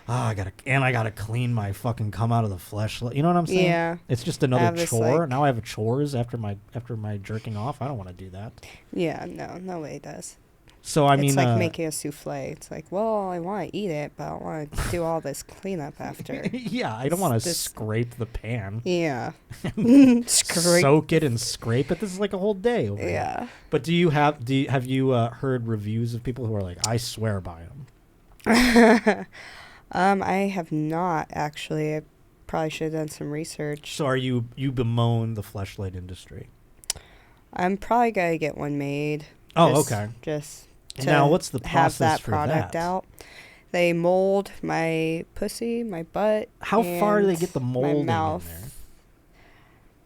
I gotta clean my fucking come out of the fleshlight. You know what I'm saying? Yeah. It's just another have this, chore. like- Now I have chores after my jerking off. I don't want to do that. Yeah, no, nobody does. So I It's mean, like making a souffle. It's like, well, I want to eat it, but I don't want to do all this cleanup after. yeah, I don't want to this- scrape the pan. Yeah. Soak it and scrape it. This is like a whole day over here. Yeah. But have you heard reviews of people who are like, I swear by them? I have not actually. I probably should have done some research. So are you bemoan the fleshlight industry? I'm probably gonna get one made. Oh, just- okay. Just And to now what's the process have that for product that? out. They mold my pussy, my butt. How far do they and get the my molding in mouth. there?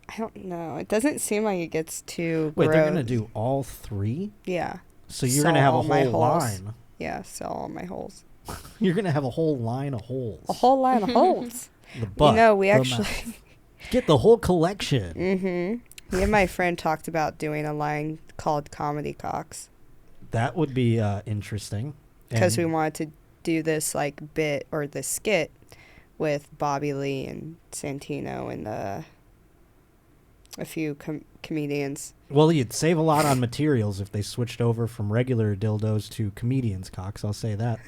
I don't know. It doesn't seem like it gets too. Wait, they're gonna gross. do all three? Yeah. So you're Sew gonna have a all my whole holes. line. Yeah. Sell all my holes. You're gonna have a whole line of holes. A whole line of holes. The butt. You know, we the actually. mouth. Get the whole collection. Me and my friend talked about doing a line called Comedy Cocks That would be interesting. because we And- wanted to do this like bit or this skit with Bobby Lee and Santino and a few comedians. Well, you'd save a lot on materials if they switched over from regular dildos to comedians' cocks. I'll say that.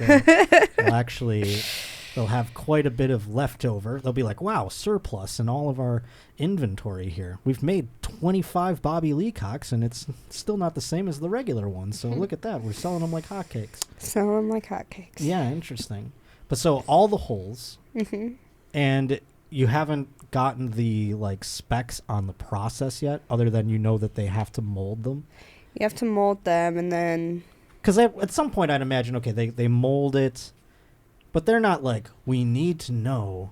They'll have quite a bit of leftover. They'll be like, wow, surplus in all of our inventory here. We've made 25 Bobby Lee cocks, and it's still not the same as the regular ones. So look at that. We're selling them like hotcakes. Sell them like hotcakes. Yeah, interesting. But so all the holes, and you haven't gotten the like specs on the process yet, other than you know that they have to mold them. You have to mold them and then. Because at some point I'd imagine, okay, they mold it, but they're not like, we need to know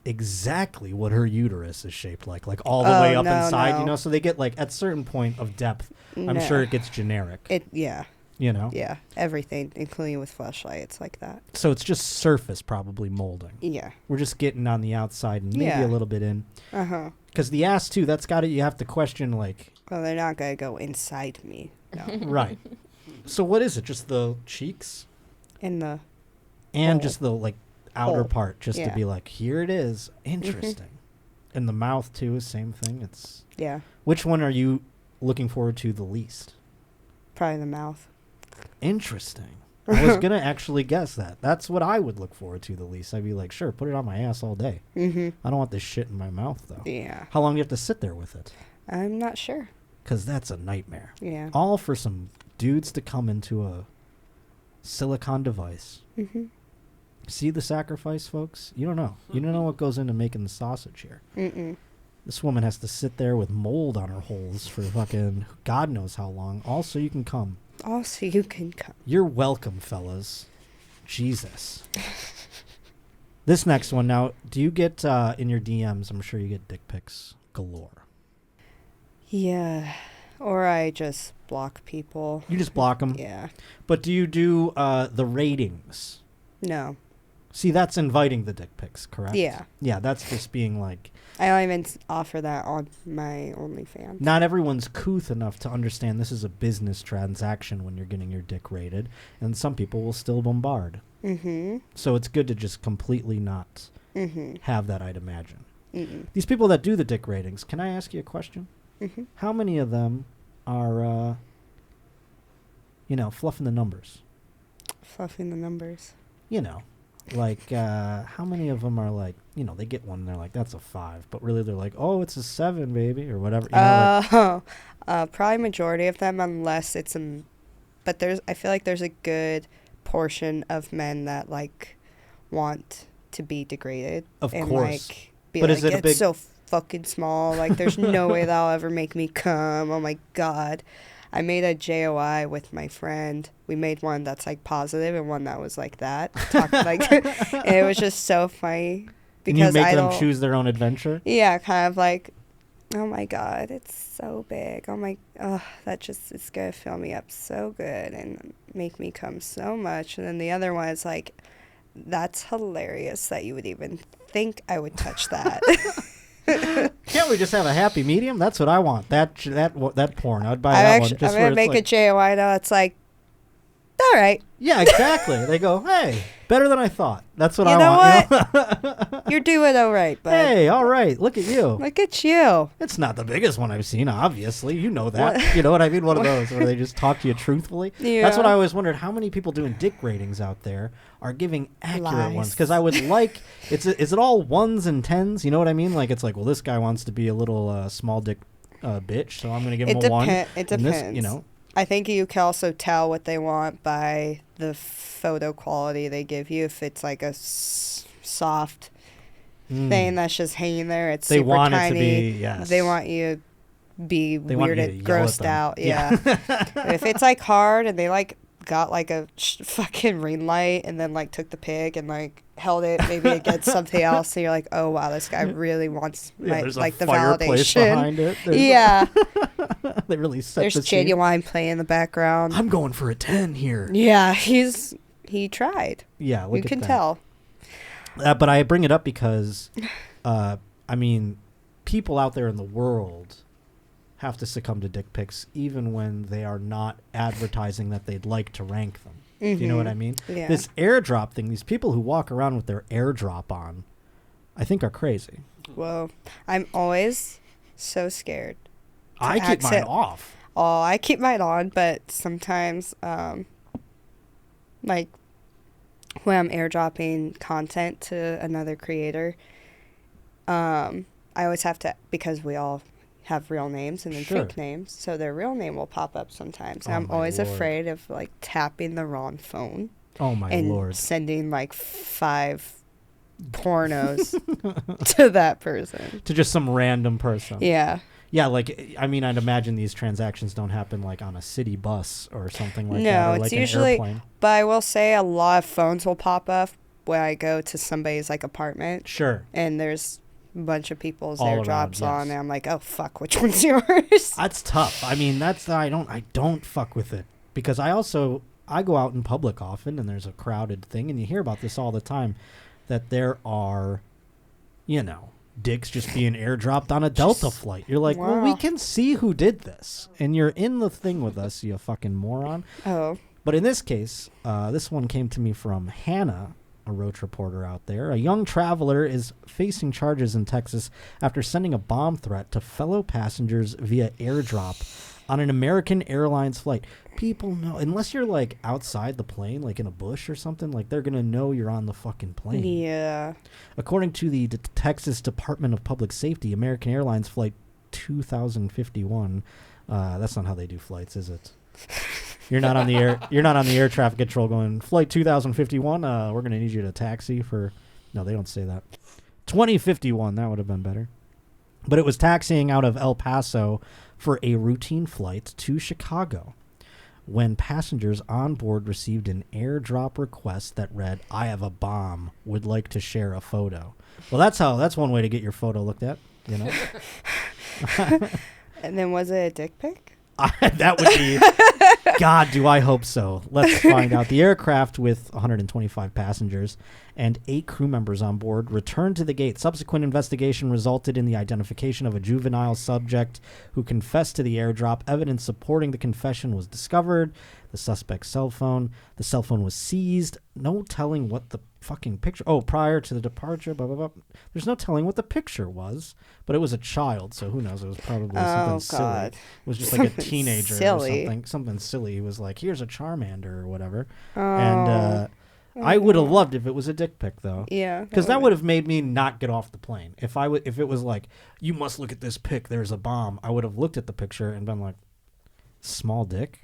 exactly what her uterus is shaped like all the way up no, inside, no. you know? So they get like, at certain point of depth, I'm No. sure it gets generic, Yeah. you know? Yeah. Everything, including with fleshlight, it's like that. So it's just surface probably molding. Yeah. We're just getting on the outside and maybe Yeah. a little bit in. Uh-huh. Because the ass too, that's got it. You have to question like, Well, they're not going to go inside me. No. right. So what is it? Just the cheeks? In the. And Hole. just the like outer Hole. part, just to Yeah. be like, here it is. Interesting. And the mouth too is same thing. It's Yeah. which one are you looking forward to the least? Probably the mouth. Interesting. I was gonna actually guess that. That's what I would look forward to the least. I'd be like, sure, put it on my ass all day. Mm-hmm. I don't want this shit in my mouth though. Yeah. How long do you have to sit there with it? I'm not sure. Because that's a nightmare. Yeah. All for some dudes to come into a silicon device. Mm-hmm. See the sacrifice, folks? You don't know. You don't know what goes into making the sausage here. Mm-mm. This woman has to sit there with mold on her holes for fucking God knows how long. Also, you can come. Also, you can come. You're welcome, fellas. Jesus. This next one now, do you get in your DMs, I'm sure you get dick pics galore. Yeah. Or I just block people. You just block them? Yeah. But do you do the ratings? No. See, that's inviting the dick pics, correct? Yeah. Yeah, that's just being like... I don't even offer that on my OnlyFans. Not everyone's couth enough to understand this is a business transaction when you're getting your dick rated, and some people will still bombard. Mm-hmm. So it's good to just completely not have that, I'd imagine. Mm-mm. These people that do the dick ratings, can I ask you a question? Mm-hmm. How many of them are, fluffing the numbers? Fluffing the numbers. Like, how many of them are like, they get one and they're like, that's a 5, but really they're like, oh, it's a 7, baby, or whatever. Probably majority of them, unless it's but I feel like there's a good portion of men that like want to be degraded. Of and course. Like, be but like, is it a it's big... so fucking small. Like, there's no way that'll ever make me come. Oh my God. I made a JOI with my friend. We made one that's like positive and one that was like that. And it was just so funny because and you make them choose their own adventure? Yeah, kind of like, oh my God, it's so big. It's gonna fill me up so good and make me come so much. And then the other one is like, that's hilarious that you would even think I would touch that. Can't we just have a happy medium? That's what I want. That porn. I'd buy that one. I'm gonna make a JOI now. It's like, all right. Yeah, exactly. They go, hey, better than I thought. That's what I want. What? You're doing all right, bud. Hey, all right. Look at you. Look at you. It's not the biggest one I've seen, obviously. You know that. What? You know what I mean? One of those where they just talk to you truthfully. Yeah. That's what I always wondered. How many people doing dick ratings out there are giving accurate ones? Because I would like, is it all 1s and 10s? You know what I mean? Like, it's like, well, this guy wants to be a little small dick bitch, so I'm going to give him a 1. It depends. This, I think you can also tell what they want by the photo quality they give you. If it's like a soft thing that's just hanging there, it's super want tiny. It to be, yes. They want you to be weirded, grossed out. Yeah. If it's like hard and they like got like a fucking ring light and then like took the pic and like held it maybe against something else, and you're like, oh wow, this guy really wants like the validation behind it. Yeah. They really set There's the Genuine playing in the background. I'm going for a 10 here. Yeah, he tried. Yeah, you can tell. But I bring it up because, people out there in the world have to succumb to dick pics even when they are not advertising that they'd like to rank them. Do you know what I mean? Yeah. This AirDrop thing, these people who walk around with their AirDrop on, I think are crazy. Whoa. I'm always so scared. I keep mine off. Oh, I keep mine on, but sometimes, like, when I'm airdropping content to another creator, I always have to, because we all have real names and then fake names, so their real name will pop up sometimes. And I'm always afraid of, like, tapping the wrong phone. Oh, my Lord. And sending, like, 5 pornos to that person. To just some random person. Yeah. Yeah, like, I'd imagine these transactions don't happen, like, on a city bus or something like that. No, or it's like usually, an airplane. But I will say a lot of phones will pop up when I go to somebody's, like, apartment. Sure. And there's a bunch of people's all AirDrops around, on, and I'm like, oh, fuck, which one's yours? That's tough. I don't fuck with it. Because I go out in public often, and there's a crowded thing, and you hear about this all the time, that there are, dicks just being airdropped on a Delta flight. You're like, wow. Well, we can see who did this. And you're in the thing with us, you fucking moron. Oh. But in this case, this one came to me from Hannah, a Roach reporter out there. A young traveler is facing charges in Texas after sending a bomb threat to fellow passengers via airdrop on an American Airlines flight. People know, unless you're like outside the plane, like in a bush or something, like they're going to know you're on the fucking plane. Yeah. According to the Texas Department of Public Safety, American Airlines Flight 2051, that's not how they do flights, is it? You're not on the air traffic control going, Flight 2051, we're going to need you to taxi for... No, they don't say that. 2051, that would have been better. But it was taxiing out of El Paso for a routine flight to Chicago when passengers on board received an airdrop request that read, I have a bomb, would like to share a photo. Well, that's one way to get your photo looked at, And then was it a dick pic? That would be, God, do I hope so. Let's find out. The aircraft with 125 passengers and 8 crew members on board returned to the gate. Subsequent investigation resulted in the identification of a juvenile subject who confessed to the airdrop. Evidence supporting the confession was discovered. The suspect's cell phone. The cell phone was seized. No telling what the fucking picture. Oh, prior to the departure, blah, blah, blah. There's no telling what the picture was, but it was a child, so who knows? It was probably something silly. It was just like a teenager silly. or something. Something silly. He was like, here's a Charmander or whatever. And I would have loved if it was a dick pic, though. Yeah. Because that would have made me not get off the plane. If it was like, you must look at this pic, there's a bomb, I would have looked at the picture and been like, small dick?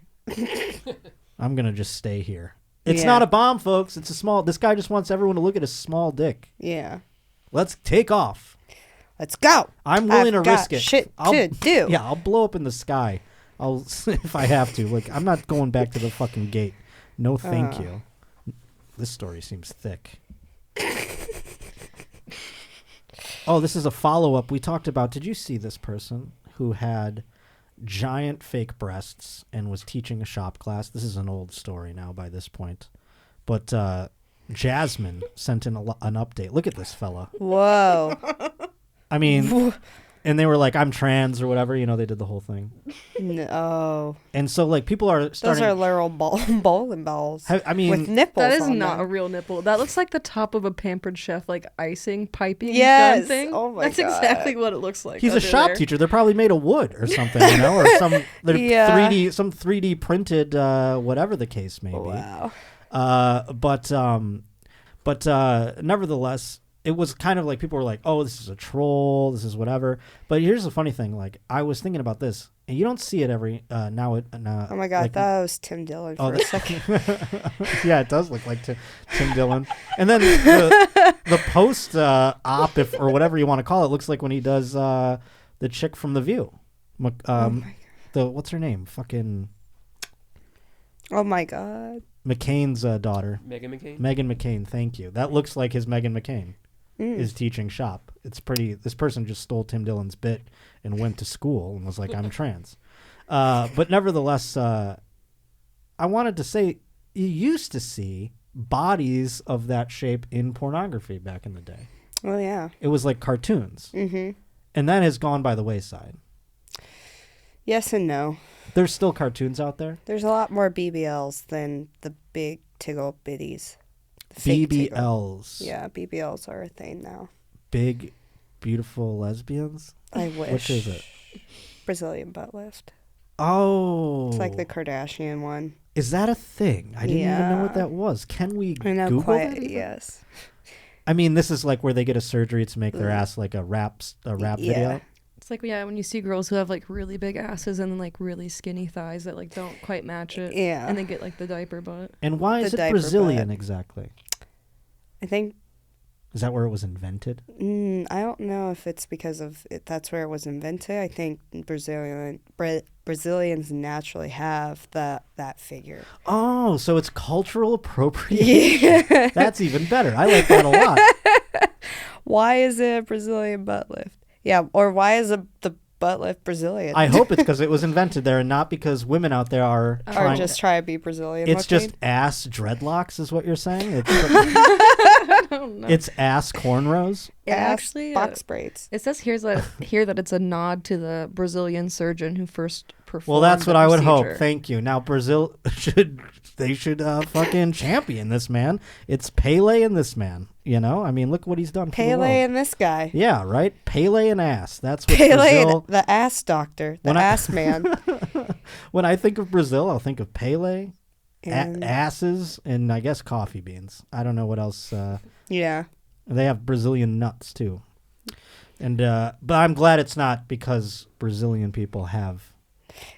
I'm going to just stay here. It's not a bomb, folks. It's a small... This guy just wants everyone to look at his small dick. Yeah. Let's take off. Let's go. I'm willing to risk it. Shit to do. Yeah, I'll blow up in the sky. I'll if I have to. Like, I'm not going back to the fucking gate. No, thank you. This story seems thick. Oh, this is a follow-up. We talked about... Did you see this person who had giant fake breasts and was teaching a shop class? This is an old story now by this point. But Jasmine sent in an update. Look at this fella. Whoa. I mean, and they were like, I'm trans or whatever. You know, they did the whole thing. No. And so, like, people are starting... Those are literal bowling balls. I mean... With nipples That is on not them. a real nipple. That looks like the top of a Pampered Chef, like icing, piping Yes. gun thing. Oh my That's God. exactly what it looks like. He's a under shop there. teacher. They're probably made of wood or something, you know, or some they're Yeah. 3D printed, whatever the case may be. Wow. But nevertheless, it was kind of like people were like, "Oh, this is a troll. This is whatever." But here's the funny thing: like, I was thinking about this, and you don't see it every now. Oh my God, like, that was Tim Dillon for a second. yeah, it does look like Tim Dillon. And then the post op, or whatever you want to call it, looks like when he does the chick from The View. What's her name? Fucking. Oh my God. McCain's daughter. Meghan McCain? Meghan McCain, thank you. That looks like his Meghan McCain is teaching shop. It's pretty... This person just stole Tim Dillon's bit and went to school and was like, I'm trans. But nevertheless, I wanted to say, you used to see bodies of that shape in pornography back in the day. Oh, yeah. It was like cartoons. Mm-hmm. And that has gone by the wayside. Yes and no. There's still cartoons out there. There's a lot more BBLs than the big tiggle bitties. The fake tiggle. BBLs. Yeah, BBLs are a thing now. Big, beautiful lesbians? I wish. Which is it? Brazilian butt lift. Oh. It's like the Kardashian one. Is that a thing? I didn't even know what Yeah. that was. Can we I know, Google that? yes. I mean, this is like where they get a surgery to make their ass like a rap video. It's like, yeah, when you see girls who have like really big asses and then like really skinny thighs that like don't quite match it. Yeah. And they get like the diaper butt. And why is The it diaper Brazilian butt. exactly? I think, Is that where it was invented? I don't know if it's because of it, that's where it was invented. I think Brazilians naturally have that figure. Oh, so it's cultural appropriation. Yeah. That's even better. I like that a lot. Why is it a Brazilian butt lift? Yeah, or why is the butt lift Brazilian? I hope it's because it was invented there and not because women out there are or trying. just try to be Brilliant. It's looking? just ass dreadlocks, is what you're saying? It's, I don't know. it's ass cornrows. It ass actually box braids. It says here that it's a nod to the Brazilian surgeon who first performed. Well, that's the what I would hope. procedure. Thank you. Now Brazil should fucking champion this man. It's Pele and this man. You know, I mean, look what he's done. For the Pele world. and this guy. Yeah, right. Pele and ass. That's what Pele, Brazil. and the ass doctor, the ass man. When I think of Brazil, I'll think of Pele, And- asses, and I guess coffee beans. I don't know what else. Yeah. They have Brazilian nuts too, and but I'm glad it's not because Brazilian people have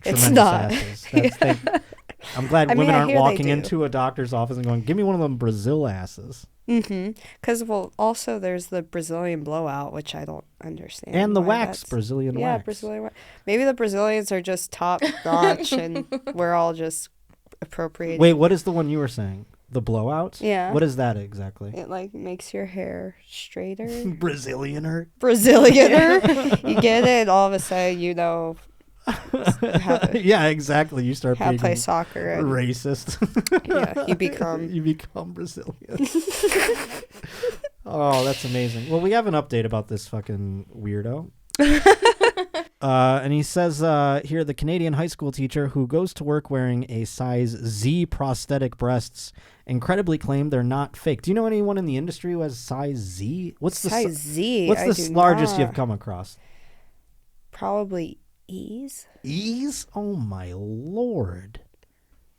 It's tremendous not. asses. I'm glad I mean, women I aren't hear they walking do. into a doctor's office and going, "Give me one of them Brazil asses." Mm-hmm. Because, well, also there's the Brazilian blowout, which I don't understand. And the why wax, that's- Brazilian Yeah, wax. Brazilian wax. Maybe the Brazilians are just top notch and we're all just appropriating. Wait, what is the one you were saying? The blowout? Yeah. What is that exactly? It, like, makes your hair straighter. Brazilianer? Brazilianer. You get it, and all of a sudden, you know, Yeah, exactly. You start How to being play soccer. And, racist. yeah, you become Brazilian. Oh, that's amazing. Well, we have an update about this fucking weirdo. And he says here, the Canadian high school teacher who goes to work wearing a size Z prosthetic breasts incredibly claimed they're not fake. Do you know anyone in the industry who has size Z? What's size Z? What's the largest you've come across? Probably E's. E's? Oh my lord!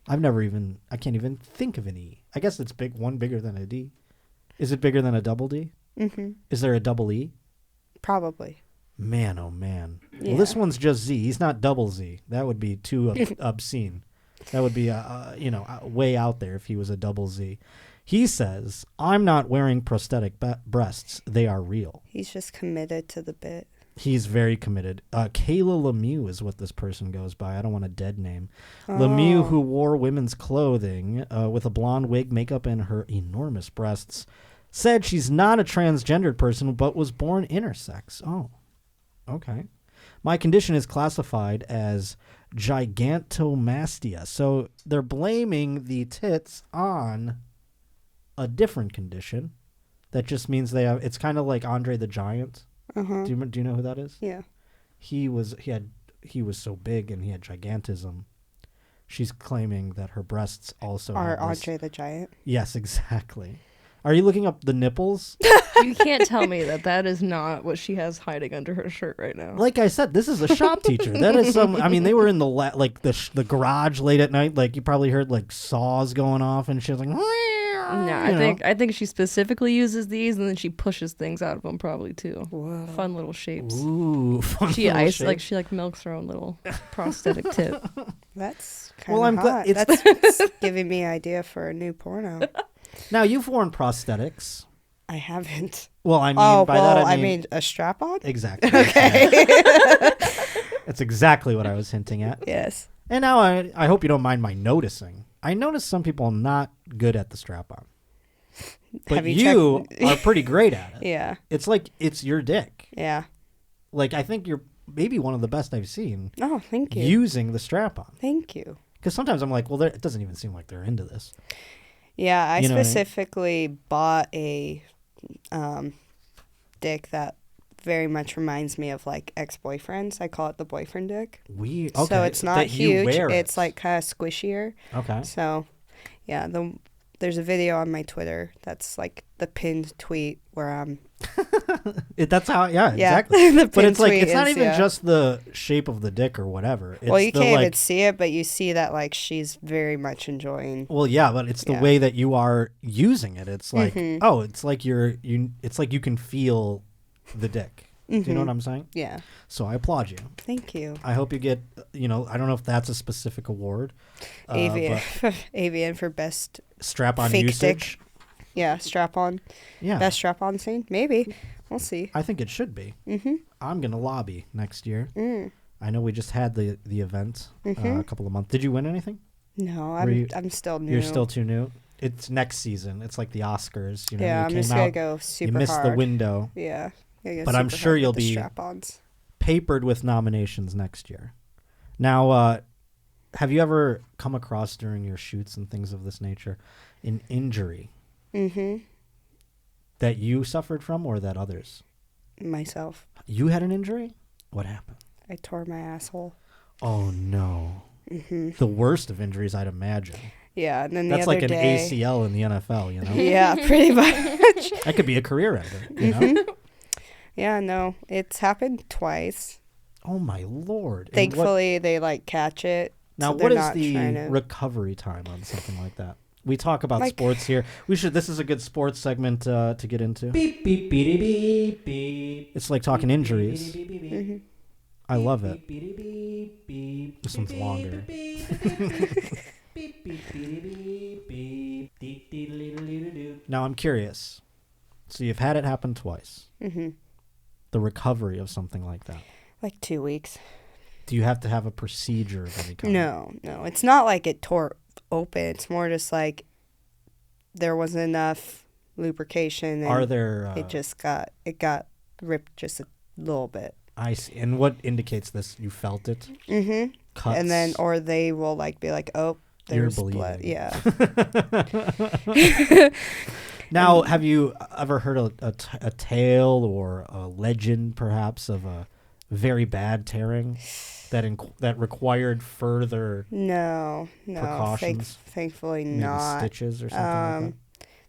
I can't even think of an E. I guess it's one bigger than a D. Is it bigger than a double D? Mm-hmm. Is there a double E? Probably. Man, oh man. Yeah. Well, this one's just Z. He's not double Z. That would be too obscene. That would be, way out there if he was a double Z. He says, I'm not wearing prosthetic breasts. They are real. He's just committed to the bit. He's very committed. Kayla Lemieux is what this person goes by. I don't want a dead name. Lemieux, who wore women's clothing with a blonde wig, makeup, and her enormous breasts, said she's not a transgendered person but was born intersex. Oh, okay. My condition is classified as gigantomastia. So they're blaming the tits on a different condition. That just means it's kind of like Andre the Giant. Uh-huh. Do you know who that is? Yeah. He was so big and he had gigantism. She's claiming that her breasts also are have this. Andre the Giant. Yes, exactly. Are you looking up the nipples? You can't tell me that is not what she has hiding under her shirt right now. Like I said, this is a shop teacher. That is they were in the garage late at night. Like you probably heard like saws going off and she was like, no, I think she specifically uses these and then she pushes things out of them probably too. Whoa. Fun little shapes. Ooh, fun She little ice shapes. she milks her own little prosthetic tip. That's kind of hot. That's giving me an idea for a new porno. Now you've worn prosthetics. I haven't. Well, I mean, I mean a strap-on? Exactly. Okay. That's exactly what I was hinting at. Yes. And now I hope you don't mind my noticing. I notice some people are not good at the strap-on. But you are pretty great at it. Yeah. It's like it's your dick. Yeah. Like I think you're maybe one of the best I've seen. Oh, thank you. Using the strap-on. Thank you. Because sometimes I'm like, well, it doesn't even seem like they're into this. Yeah, I You know what I mean? specifically bought a dick that very much reminds me of like ex-boyfriends. I call it the boyfriend dick. Okay. So it's not that you huge. wear It's it. like kind of squishier. Okay. So, yeah, there's a video on my Twitter that's like the pinned tweet where I'm. That's how. Yeah, exactly. The But it's like tweet it's not is, even just the shape of the dick or whatever. It's well, you the, can't even see it, but you see that like she's very much enjoying. Well, yeah, but it's the way that you are using it. It's like, it's like it's like you can feel the dick. Do you know what I'm saying? Yeah. So I applaud you. Thank you. I hope you get, I don't know if that's a specific award. AVN for best strap-on fake usage. dick. Yeah, strap-on. Yeah. Best strap-on scene? Maybe. We'll see. I think it should be. Mm-hmm. I'm going to lobby next year. I know we just had the event a couple of months. Did you win anything? No, I'm still new. You're still too new? It's next season. It's like the Oscars. Yeah, I'm just going to go super hard. You missed the window. Yeah. But I'm sure you'll be papered with nominations next year. Now, have you ever come across during your shoots and things of this nature an injury that you suffered from or that others? Myself. You had an injury? What happened? I tore my asshole. Oh, no. The worst of injuries, I'd imagine. Yeah, and then that's the other like an day, ACL in the NFL, you know? Yeah, pretty much. That could be a career ender, you know? Yeah, no, it's happened twice. Oh my lord! Thankfully, they like catch it. Now, so what is not the to... recovery time on something like that? We talk about sports here. This is a good sports segment to get into. Beep beep beep beep beep. It's like talking injuries. I love it. This one's longer. Now I'm curious. So you've had it happen twice. The recovery of something like that. Like 2 weeks. Do you have to have a procedure of any kind? No. It's not like it tore open. It's more just like there wasn't enough lubrication. And Are there? it got ripped just a little bit. I see. And what indicates this? You felt it? Mm-hmm. Cuts? And then, or they will like be like, oh, there's You're blood. bleeding. Yeah. Now, have you ever heard a tale or a legend, perhaps, of a very bad tearing that required further No. precautions? Thankfully maybe not. stitches or something like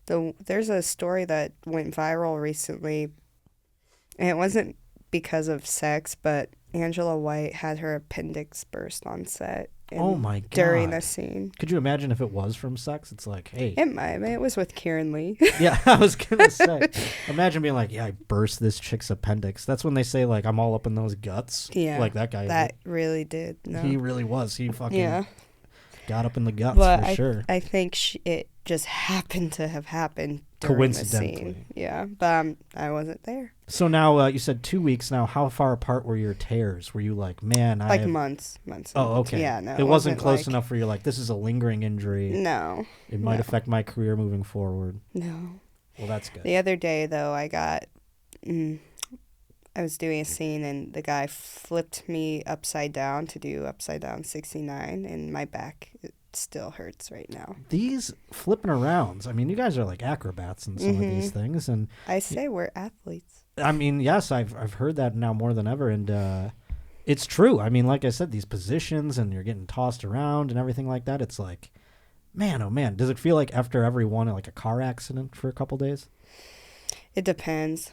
that? There's a story that went viral recently, and it wasn't because of sex, but Angela White had her appendix burst on set. Oh my God. During the scene. Could you imagine if it was from sex? It's like, hey. It might. I mean, it was with Kieran Lee. Yeah, I was going to say. Imagine being like, yeah, I burst this chick's appendix. That's when they say, like, I'm all up in those guts. Yeah. Like that guy. That really did. No. He really was. He fucking got up in the guts but for sure. I think it just happened to have happened during the scene. Yeah, but I wasn't there. So now you said 2 weeks. Now, how far apart were your tears? Were you like, man, like months? Oh, okay. Yeah, no. It wasn't close enough where you're like, this is a lingering injury. No. It might affect my career moving forward. No. Well, that's good. The other day, though, I was doing a scene and the guy flipped me upside down to do upside down 69, and my back still hurts right now. These flipping arounds, I mean, you guys are like acrobats in some of these things, and I say we're athletes. I mean, yes, I've heard that now more than ever, and it's true. I mean, like I said, these positions and you're getting tossed around and everything like that. It's like, man, oh man, does it feel like after every one like a car accident for a couple days? It depends.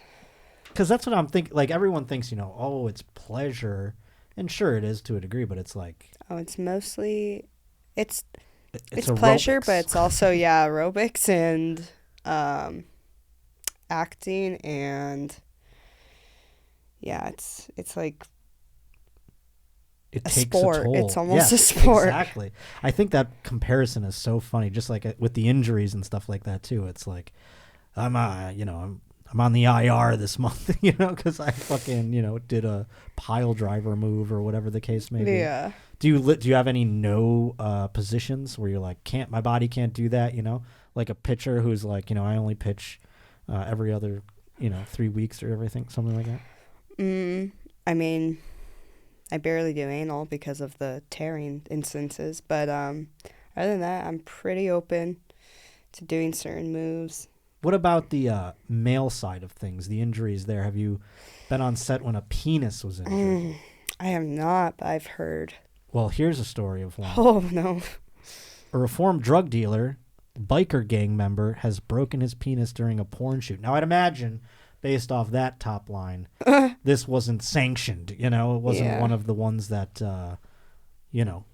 Because that's what I'm thinking. Like everyone thinks, oh, it's pleasure, and sure it is to a degree, but it's like, oh, it's mostly. It's aerobics. pleasure, but it's also aerobics and acting, and it's like it a takes sport. a toll. It's almost a sport. Exactly. I think that comparison is so funny. Just like with the injuries and stuff like that too. It's like I'm on the IR this month, because I fucking did a pile driver move or whatever the case may be. Yeah. Do you have any positions where you're like, my body can't do that, like a pitcher who's like, I only pitch every other, 3 weeks or everything, something like that? I mean, I barely do anal because of the tearing instances, but other than that, I'm pretty open to doing certain moves. What about the male side of things, the injuries there? Have you been on set when a penis was injured? I have not, but I've heard. Well, here's a story of one. Oh, no. A reformed drug dealer, biker gang member, has broken his penis during a porn shoot. Now, I'd imagine, based off that top line, this wasn't sanctioned. It wasn't one of the ones that,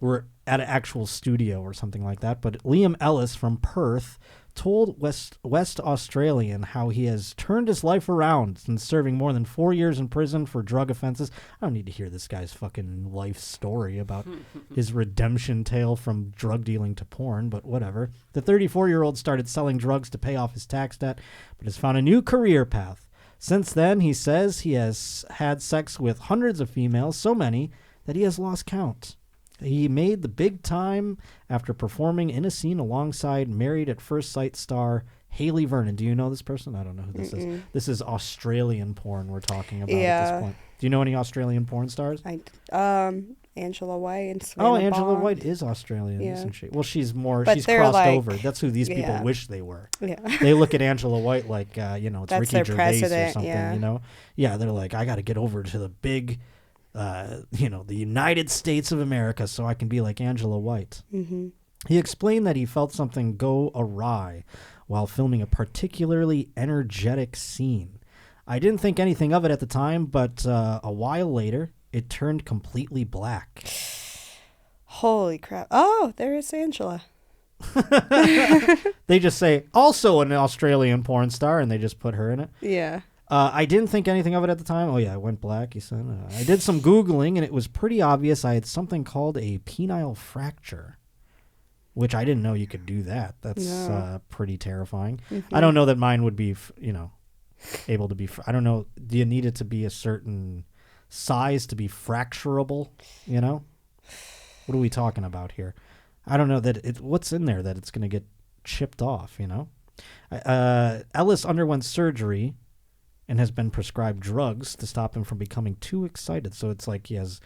were at an actual studio or something like that. But Liam Ellis from Perth told West Australian how he has turned his life around since serving more than 4 years in prison for drug offenses. I don't need to hear this guy's fucking life story about his redemption tale from drug dealing to porn, but whatever. The 34-year-old started selling drugs to pay off his tax debt, but has found a new career path. Since then, he says he has had sex with hundreds of females, so many that he has lost count. He made the big time after performing in a scene alongside Married at First Sight star Haley Vernon. Do you know this person? I don't know who this is. This is Australian porn we're talking about at this point. Do you know any Australian porn stars? Angela White and Savannah Oh, Angela Bond. White is Australian, isn't she? Well, she's crossed over. That's who these people wish they were. Yeah. They look at Angela White like, it's That's Ricky their Gervais president, or something, yeah. Yeah, they're like, I got to get over to the big, the United States of America so I can be like Angela White. Mm-hmm. He explained that he felt something go awry while filming a particularly energetic scene. I didn't think anything of it at the time, but a while later, it turned completely black. Holy crap. Oh, there is Angela. They just say, also an Australian porn star, and they just put her in it. Yeah. I didn't think anything of it at the time. Oh, yeah, it went black, he said. I did some Googling, and it was pretty obvious I had something called a penile fracture, which I didn't know you could do that. That's pretty terrifying. Mm-hmm. I don't know that mine would be, able to be. I don't know. Do you need it to be a certain size to be fracturable? What are we talking about here? I don't know what's in there that it's going to get chipped off. Ellis underwent surgery and has been prescribed drugs to stop him from becoming too excited. So it's like he has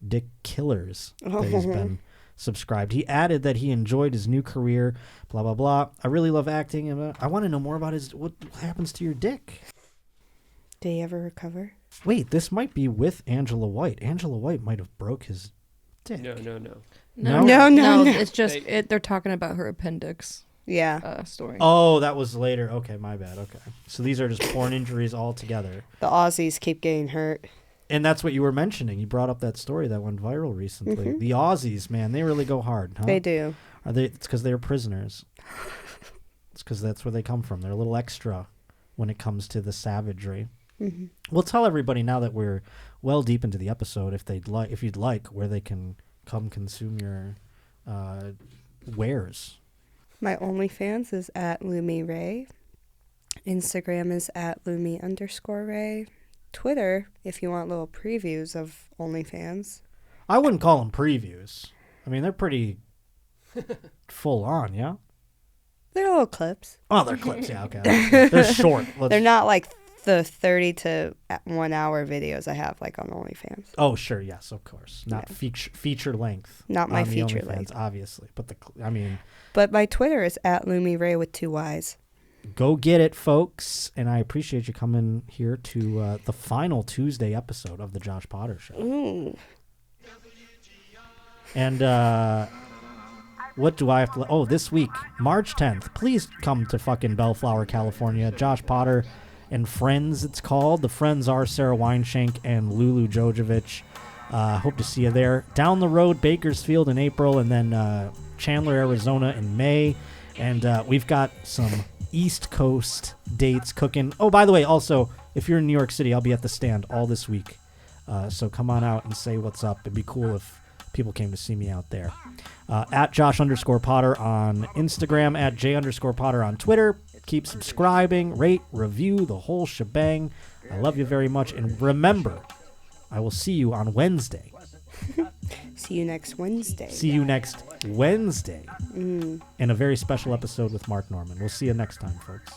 dick killers that he's been subscribed. He added that he enjoyed his new career, blah, blah, blah. I really love acting. And I want to know more about what happens to your dick. Did he ever recover? Wait, this might be with Angela White. Angela White might have broke his dick. No. No. It's just they're talking about her appendix. Yeah. Story. Oh, that was later. Okay, my bad. Okay. So these are just porn injuries altogether. The Aussies keep getting hurt. And that's what you were mentioning. You brought up that story that went viral recently. Mm-hmm. The Aussies, man, they really go hard, huh? They do. It's because they're prisoners. It's because that's where they come from. They're a little extra when it comes to the savagery. Mm-hmm. We'll tell everybody now that we're well deep into the episode, if you'd like, where they can come consume your wares. My OnlyFans is at Lumi Ray. Instagram is at Lumi_Ray. Twitter, if you want little previews of OnlyFans. I wouldn't call them previews. I mean, they're pretty full on, yeah? They're little clips. Oh, they're clips, yeah, okay. They're short. They're not like the 30 to 1 hour videos I have like on OnlyFans. Oh, sure, yes, of course. Not feature length. Not my on the feature OnlyFans, length. obviously. But But my Twitter is at Lumi Ray with 2 Y's. Go get it, folks. And I appreciate you coming here to the final Tuesday episode of the Josh Potter Show. Ooh. And what do I have to... Oh, this week, March 10th. Please come to fucking Bellflower, California. Josh Potter and Friends, it's called. The friends are Sarah Weinshank and Lulu Jojovic. Hope to see you there. Down the road, Bakersfield in April, and then Chandler, Arizona in May. And we've got some East Coast dates cooking. Oh, by the way, also, if you're in New York City, I'll be at the stand all this week. So come on out and say what's up. It'd be cool if people came to see me out there. At Josh_Potter on Instagram, at J_Potter on Twitter. Keep subscribing, rate, review, the whole shebang. I love you very much. And remember, I will see you on Wednesday. See you next Wednesday. In a very special episode with Mark Norman. We'll see you next time, folks.